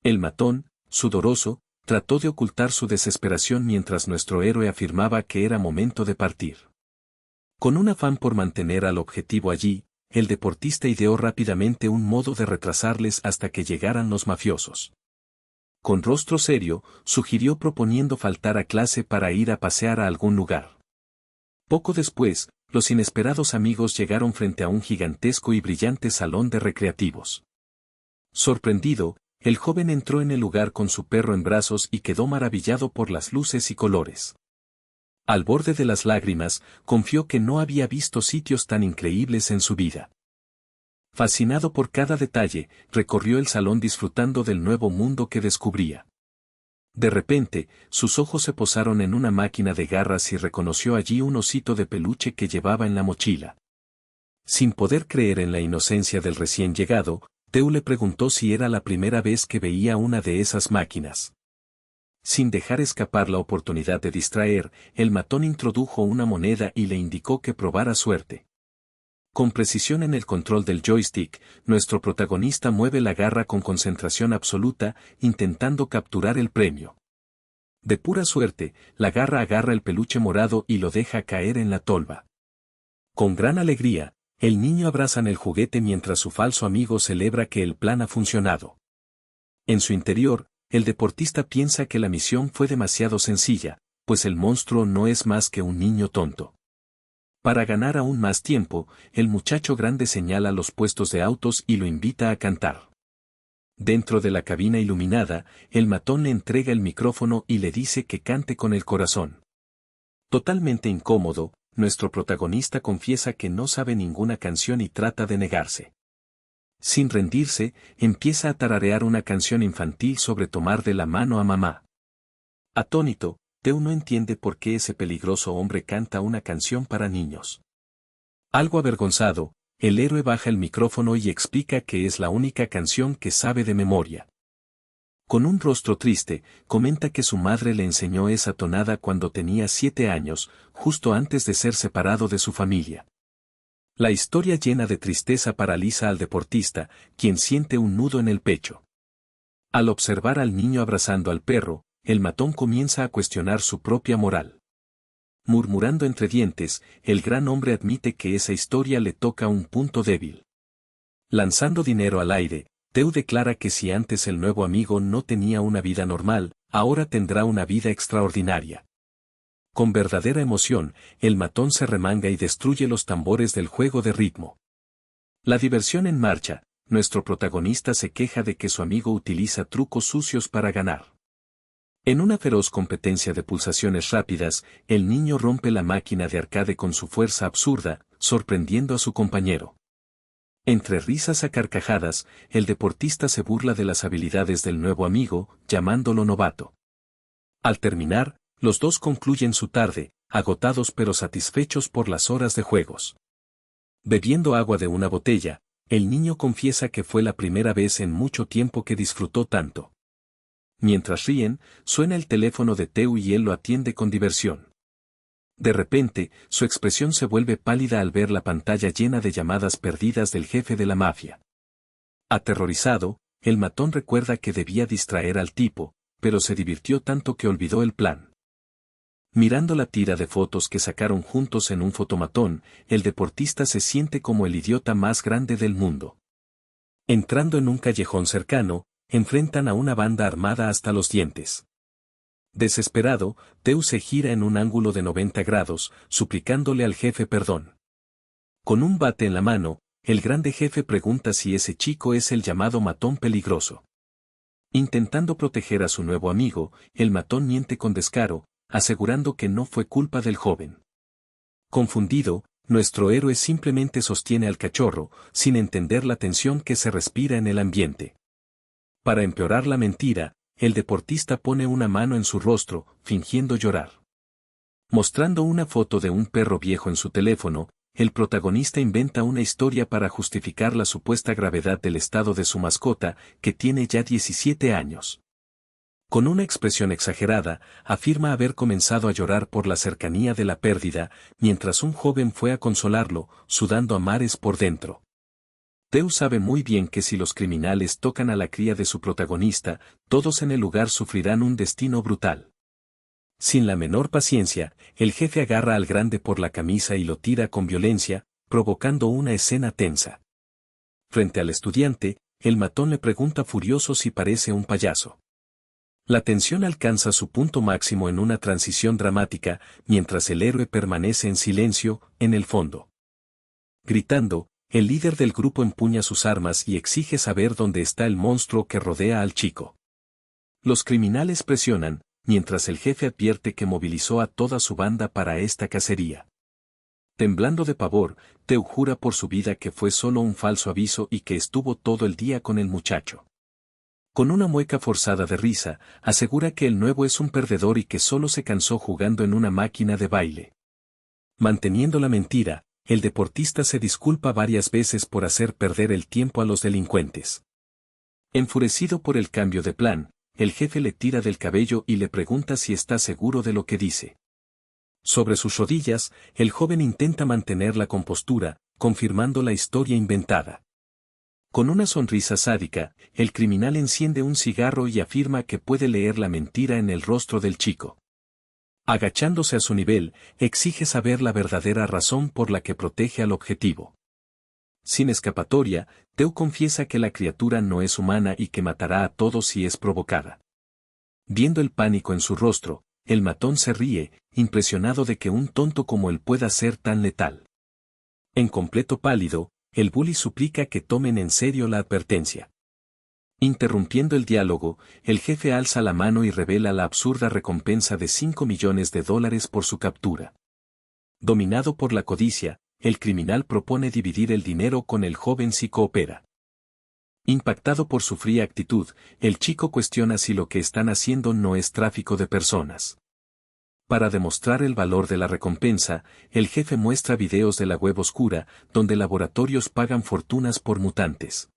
El matón, sudoroso, trató de ocultar su desesperación mientras nuestro héroe afirmaba que era momento de partir. Con un afán por mantener al objetivo allí, el deportista ideó rápidamente un modo de retrasarles hasta que llegaran los mafiosos. Con rostro serio, sugirió proponiendo faltar a clase para ir a pasear a algún lugar. Poco después, los inesperados amigos llegaron frente a un gigantesco y brillante salón de recreativos. Sorprendido, el joven entró en el lugar con su perro en brazos y quedó maravillado por las luces y colores. Al borde de las lágrimas, confió que no había visto sitios tan increíbles en su vida. Fascinado por cada detalle, recorrió el salón disfrutando del nuevo mundo que descubría. De repente, sus ojos se posaron en una máquina de garras y reconoció allí un osito de peluche que llevaba en la mochila. Sin poder creer en la inocencia del recién llegado, Theo le preguntó si era la primera vez que veía una de esas máquinas. Sin dejar escapar la oportunidad de distraer, el matón introdujo una moneda y le indicó que probara suerte. Con precisión en el control del joystick, nuestro protagonista mueve la garra con concentración absoluta, intentando capturar el premio. De pura suerte, la garra agarra el peluche morado y lo deja caer en la tolva. Con gran alegría, el niño abraza el juguete mientras su falso amigo celebra que el plan ha funcionado. En su interior, el deportista piensa que la misión fue demasiado sencilla, pues el monstruo no es más que un niño tonto. Para ganar aún más tiempo, el muchacho grande señala los puestos de autos y lo invita a cantar. Dentro de la cabina iluminada, el matón le entrega el micrófono y le dice que cante con el corazón. Totalmente incómodo, nuestro protagonista confiesa que no sabe ninguna canción y trata de negarse. Sin rendirse, empieza a tararear una canción infantil sobre tomar de la mano a mamá. Atónito, Theo no entiende por qué ese peligroso hombre canta una canción para niños. Algo avergonzado, el héroe baja el micrófono y explica que es la única canción que sabe de memoria. Con un rostro triste, comenta que su madre le enseñó esa tonada cuando tenía 7 años, justo antes de ser separado de su familia. La historia llena de tristeza paraliza al deportista, quien siente un nudo en el pecho. Al observar al niño abrazando al perro, el matón comienza a cuestionar su propia moral. Murmurando entre dientes, el gran hombre admite que esa historia le toca un punto débil. Lanzando dinero al aire, Theo declara que si antes el nuevo amigo no tenía una vida normal, ahora tendrá una vida extraordinaria. Con verdadera emoción, el matón se remanga y destruye los tambores del juego de ritmo. La diversión en marcha, nuestro protagonista se queja de que su amigo utiliza trucos sucios para ganar. En una feroz competencia de pulsaciones rápidas, el niño rompe la máquina de arcade con su fuerza absurda, sorprendiendo a su compañero. Entre risas a carcajadas, el deportista se burla de las habilidades del nuevo amigo, llamándolo novato. Al terminar, los dos concluyen su tarde, agotados pero satisfechos por las horas de juegos. Bebiendo agua de una botella, el niño confiesa que fue la primera vez en mucho tiempo que disfrutó tanto. Mientras ríen, suena el teléfono de Theo y él lo atiende con diversión. De repente, su expresión se vuelve pálida al ver la pantalla llena de llamadas perdidas del jefe de la mafia. Aterrorizado, el matón recuerda que debía distraer al tipo, pero se divirtió tanto que olvidó el plan. Mirando la tira de fotos que sacaron juntos en un fotomatón, el deportista se siente como el idiota más grande del mundo. Entrando en un callejón cercano, enfrentan a una banda armada hasta los dientes. Desesperado, Theo se gira en un ángulo de 90 grados, suplicándole al jefe perdón. Con un bate en la mano, el grande jefe pregunta si ese chico es el llamado matón peligroso. Intentando proteger a su nuevo amigo, el matón miente con descaro, asegurando que no fue culpa del joven. Confundido, nuestro héroe simplemente sostiene al cachorro, sin entender la tensión que se respira en el ambiente. Para empeorar la mentira, el deportista pone una mano en su rostro, fingiendo llorar. Mostrando una foto de un perro viejo en su teléfono, el protagonista inventa una historia para justificar la supuesta gravedad del estado de su mascota, que tiene ya 17 años. Con una expresión exagerada, afirma haber comenzado a llorar por la cercanía de la pérdida, mientras un joven fue a consolarlo, sudando a mares por dentro. Theo sabe muy bien que si los criminales tocan a la cría de su protagonista, todos en el lugar sufrirán un destino brutal. Sin la menor paciencia, el jefe agarra al grande por la camisa y lo tira con violencia, provocando una escena tensa. Frente al estudiante, el matón le pregunta furioso si parece un payaso. La tensión alcanza su punto máximo en una transición dramática, mientras el héroe permanece en silencio, en el fondo. Gritando, el líder del grupo empuña sus armas y exige saber dónde está el monstruo que rodea al chico. Los criminales presionan, mientras el jefe advierte que movilizó a toda su banda para esta cacería. Temblando de pavor, Tew jura por su vida que fue solo un falso aviso y que estuvo todo el día con el muchacho. Con una mueca forzada de risa, asegura que el nuevo es un perdedor y que solo se cansó jugando en una máquina de baile. Manteniendo la mentira, el deportista se disculpa varias veces por hacer perder el tiempo a los delincuentes. Enfurecido por el cambio de plan, el jefe le tira del cabello y le pregunta si está seguro de lo que dice. Sobre sus rodillas, el joven intenta mantener la compostura, confirmando la historia inventada. Con una sonrisa sádica, el criminal enciende un cigarro y afirma que puede leer la mentira en el rostro del chico. Agachándose a su nivel, exige saber la verdadera razón por la que protege al objetivo. Sin escapatoria, Tew confiesa que la criatura no es humana y que matará a todos si es provocada. Viendo el pánico en su rostro, el matón se ríe, impresionado de que un tonto como él pueda ser tan letal. En completo pálido, el bully suplica que tomen en serio la advertencia. Interrumpiendo el diálogo, el jefe alza la mano y revela la absurda recompensa de $5 millones por su captura. Dominado por la codicia, el criminal propone dividir el dinero con el joven si coopera. Impactado por su fría actitud, el chico cuestiona si lo que están haciendo no es tráfico de personas. Para demostrar el valor de la recompensa, el jefe muestra videos de la web oscura, donde laboratorios pagan fortunas por mutantes.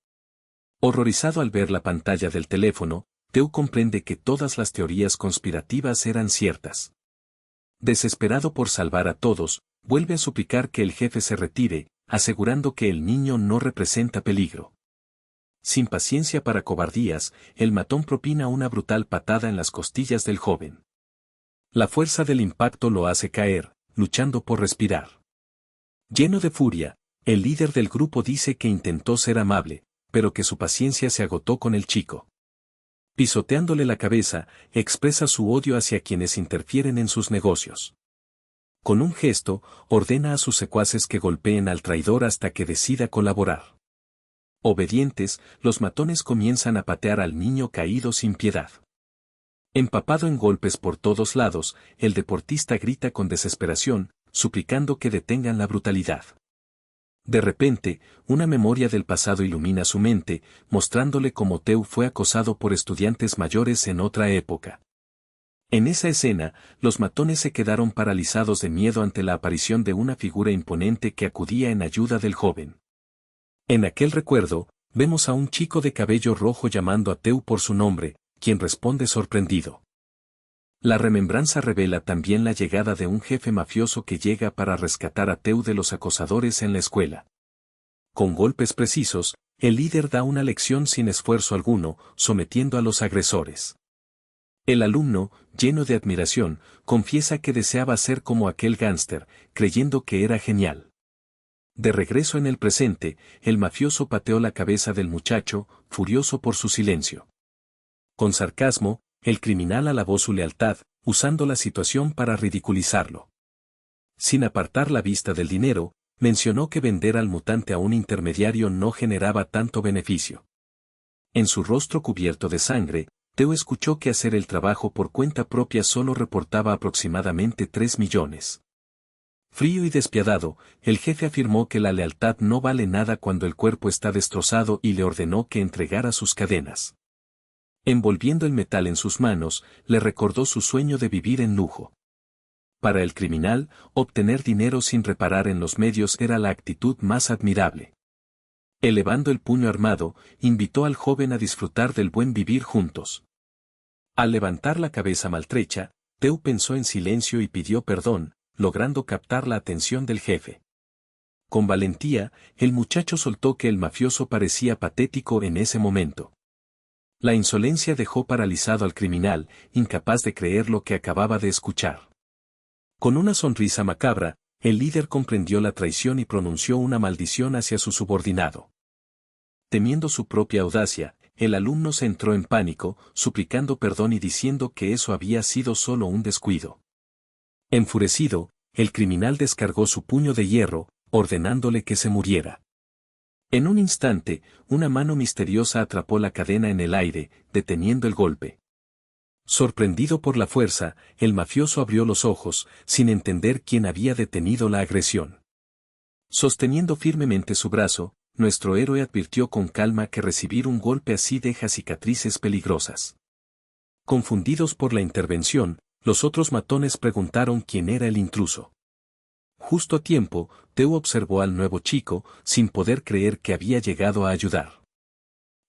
Horrorizado al ver la pantalla del teléfono, Tew comprende que todas las teorías conspirativas eran ciertas. Desesperado por salvar a todos, vuelve a suplicar que el jefe se retire, asegurando que el niño no representa peligro. Sin paciencia para cobardías, el matón propina una brutal patada en las costillas del joven. La fuerza del impacto lo hace caer, luchando por respirar. Lleno de furia, el líder del grupo dice que intentó ser amable, pero que su paciencia se agotó con el chico. Pisoteándole la cabeza, expresa su odio hacia quienes interfieren en sus negocios. Con un gesto, ordena a sus secuaces que golpeen al traidor hasta que decida colaborar. Obedientes, los matones comienzan a patear al niño caído sin piedad. Empapado en golpes por todos lados, el deportista grita con desesperación, suplicando que detengan la brutalidad. De repente, una memoria del pasado ilumina su mente, mostrándole cómo Tew fue acosado por estudiantes mayores en otra época. En esa escena, los matones se quedaron paralizados de miedo ante la aparición de una figura imponente que acudía en ayuda del joven. En aquel recuerdo, vemos a un chico de cabello rojo llamando a Tew por su nombre, quien responde sorprendido. La remembranza revela también la llegada de un jefe mafioso que llega para rescatar a Tew de los acosadores en la escuela. Con golpes precisos, el líder da una lección sin esfuerzo alguno, sometiendo a los agresores. El alumno, lleno de admiración, confiesa que deseaba ser como aquel gángster, creyendo que era genial. De regreso en el presente, el mafioso pateó la cabeza del muchacho, furioso por su silencio. Con sarcasmo, el criminal alabó su lealtad, usando la situación para ridiculizarlo. Sin apartar la vista del dinero, mencionó que vender al mutante a un intermediario no generaba tanto beneficio. En su rostro cubierto de sangre, Tew escuchó que hacer el trabajo por cuenta propia solo reportaba aproximadamente 3 millones. Frío y despiadado, el jefe afirmó que la lealtad no vale nada cuando el cuerpo está destrozado y le ordenó que entregara sus cadenas. Envolviendo el metal en sus manos, le recordó su sueño de vivir en lujo. Para el criminal, obtener dinero sin reparar en los medios era la actitud más admirable. Elevando el puño armado, invitó al joven a disfrutar del buen vivir juntos. Al levantar la cabeza maltrecha, Tew pensó en silencio y pidió perdón, logrando captar la atención del jefe. Con valentía, el muchacho soltó que el mafioso parecía patético en ese momento. La insolencia dejó paralizado al criminal, incapaz de creer lo que acababa de escuchar. Con una sonrisa macabra, el líder comprendió la traición y pronunció una maldición hacia su subordinado. Temiendo su propia audacia, el alumno se entró en pánico, suplicando perdón y diciendo que eso había sido solo un descuido. Enfurecido, el criminal descargó su puño de hierro, ordenándole que se muriera. En un instante, una mano misteriosa atrapó la cadena en el aire, deteniendo el golpe. Sorprendido por la fuerza, el mafioso abrió los ojos, sin entender quién había detenido la agresión. Sosteniendo firmemente su brazo, nuestro héroe advirtió con calma que recibir un golpe así deja cicatrices peligrosas. Confundidos por la intervención, los otros matones preguntaron quién era el intruso. Justo a tiempo, Teo observó al nuevo chico, sin poder creer que había llegado a ayudar.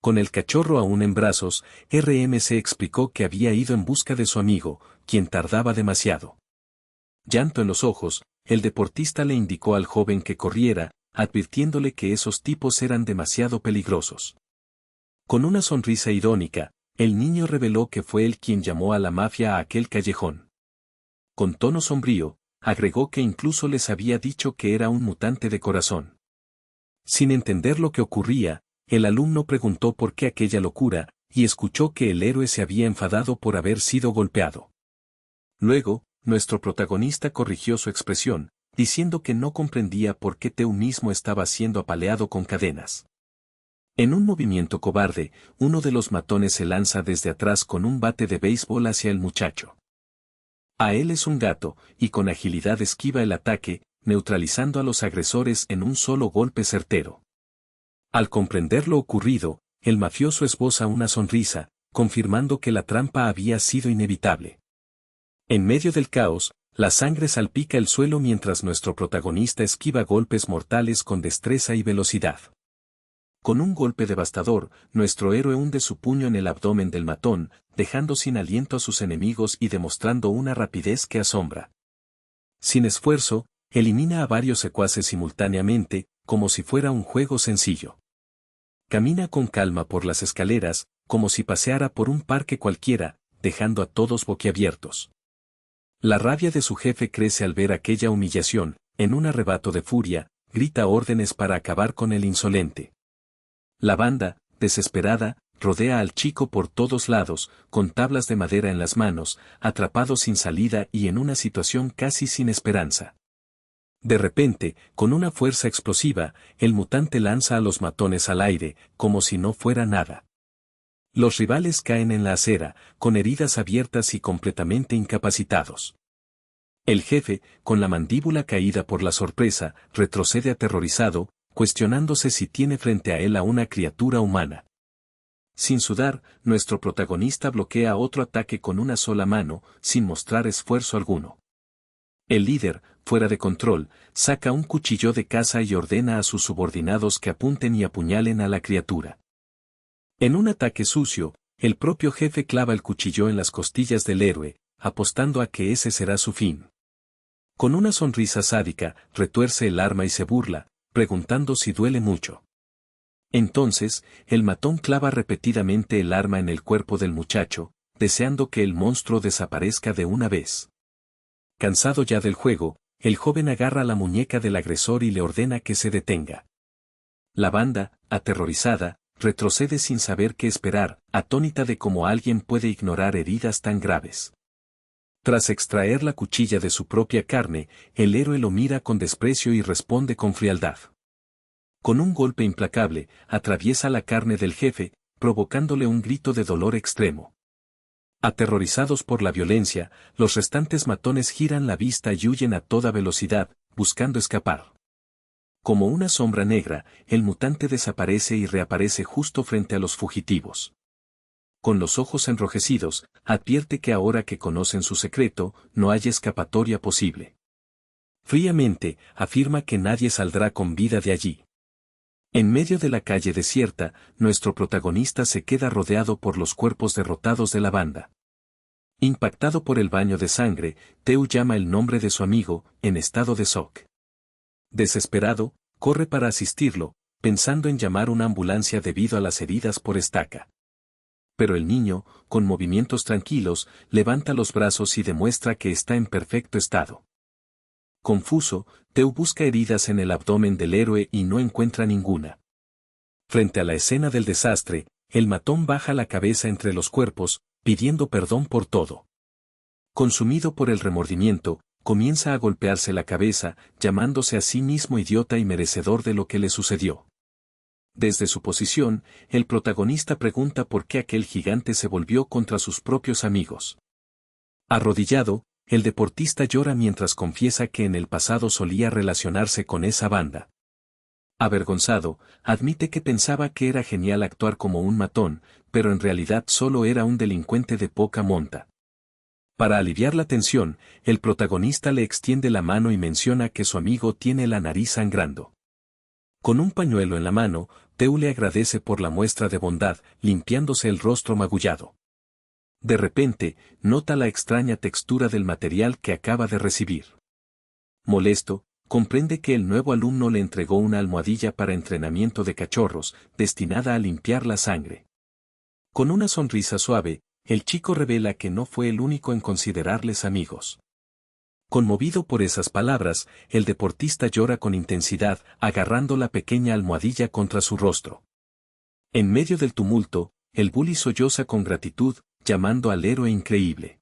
Con el cachorro aún en brazos, RMC explicó que había ido en busca de su amigo, quien tardaba demasiado. Llanto en los ojos, el deportista le indicó al joven que corriera, advirtiéndole que esos tipos eran demasiado peligrosos. Con una sonrisa irónica, el niño reveló que fue él quien llamó a la mafia a aquel callejón. Con tono sombrío, agregó que incluso les había dicho que era un mutante de corazón. Sin entender lo que ocurría, el alumno preguntó por qué aquella locura, y escuchó que el héroe se había enfadado por haber sido golpeado. Luego, nuestro protagonista corrigió su expresión, diciendo que no comprendía por qué Teo mismo estaba siendo apaleado con cadenas. En un movimiento cobarde, uno de los matones se lanza desde atrás con un bate de béisbol hacia el muchacho. A él es un gato, y con agilidad esquiva el ataque, neutralizando a los agresores en un solo golpe certero. Al comprender lo ocurrido, el mafioso esboza una sonrisa, confirmando que la trampa había sido inevitable. En medio del caos, la sangre salpica el suelo mientras nuestro protagonista esquiva golpes mortales con destreza y velocidad. Con un golpe devastador, nuestro héroe hunde su puño en el abdomen del matón, dejando sin aliento a sus enemigos y demostrando una rapidez que asombra. Sin esfuerzo, elimina a varios secuaces simultáneamente, como si fuera un juego sencillo. Camina con calma por las escaleras, como si paseara por un parque cualquiera, dejando a todos boquiabiertos. La rabia de su jefe crece al ver aquella humillación, en un arrebato de furia, grita órdenes para acabar con el insolente. La banda, desesperada, rodea al chico por todos lados, con tablas de madera en las manos, atrapado sin salida y en una situación casi sin esperanza. De repente, con una fuerza explosiva, el mutante lanza a los matones al aire, como si no fuera nada. Los rivales caen en la acera, con heridas abiertas y completamente incapacitados. El jefe, con la mandíbula caída por la sorpresa, retrocede aterrorizado, cuestionándose si tiene frente a él a una criatura humana. Sin sudar, nuestro protagonista bloquea otro ataque con una sola mano, sin mostrar esfuerzo alguno. El líder, fuera de control, saca un cuchillo de caza y ordena a sus subordinados que apunten y apuñalen a la criatura. En un ataque sucio, el propio jefe clava el cuchillo en las costillas del héroe, apostando a que ese será su fin. Con una sonrisa sádica, retuerce el arma y se burla, preguntando si duele mucho. Entonces, el matón clava repetidamente el arma en el cuerpo del muchacho, deseando que el monstruo desaparezca de una vez. Cansado ya del juego, el joven agarra la muñeca del agresor y le ordena que se detenga. La banda, aterrorizada, retrocede sin saber qué esperar, atónita de cómo alguien puede ignorar heridas tan graves. Tras extraer la cuchilla de su propia carne, el héroe lo mira con desprecio y responde con frialdad. Con un golpe implacable, atraviesa la carne del jefe, provocándole un grito de dolor extremo. Aterrorizados por la violencia, los restantes matones giran la vista y huyen a toda velocidad, buscando escapar. Como una sombra negra, el mutante desaparece y reaparece justo frente a los fugitivos. Con los ojos enrojecidos, advierte que ahora que conocen su secreto, no hay escapatoria posible. Fríamente, afirma que nadie saldrá con vida de allí. En medio de la calle desierta, nuestro protagonista se queda rodeado por los cuerpos derrotados de la banda. Impactado por el baño de sangre, Teo llama el nombre de su amigo, en estado de shock. Desesperado, corre para asistirlo, pensando en llamar una ambulancia debido a las heridas por estaca. Pero el niño, con movimientos tranquilos, levanta los brazos y demuestra que está en perfecto estado. Confuso, Teo busca heridas en el abdomen del héroe y no encuentra ninguna. Frente a la escena del desastre, el matón baja la cabeza entre los cuerpos, pidiendo perdón por todo. Consumido por el remordimiento, comienza a golpearse la cabeza, llamándose a sí mismo idiota y merecedor de lo que le sucedió. Desde su posición, el protagonista pregunta por qué aquel gigante se volvió contra sus propios amigos. Arrodillado, el deportista llora mientras confiesa que en el pasado solía relacionarse con esa banda. Avergonzado, admite que pensaba que era genial actuar como un matón, pero en realidad solo era un delincuente de poca monta. Para aliviar la tensión, el protagonista le extiende la mano y menciona que su amigo tiene la nariz sangrando. Con un pañuelo en la mano, Teo le agradece por la muestra de bondad, limpiándose el rostro magullado. De repente, nota la extraña textura del material que acaba de recibir. Molesto, comprende que el nuevo alumno le entregó una almohadilla para entrenamiento de cachorros, destinada a limpiar la sangre. Con una sonrisa suave, el chico revela que no fue el único en considerarles amigos. Conmovido por esas palabras, el deportista llora con intensidad, agarrando la pequeña almohadilla contra su rostro. En medio del tumulto, el bully solloza con gratitud, llamando al héroe increíble.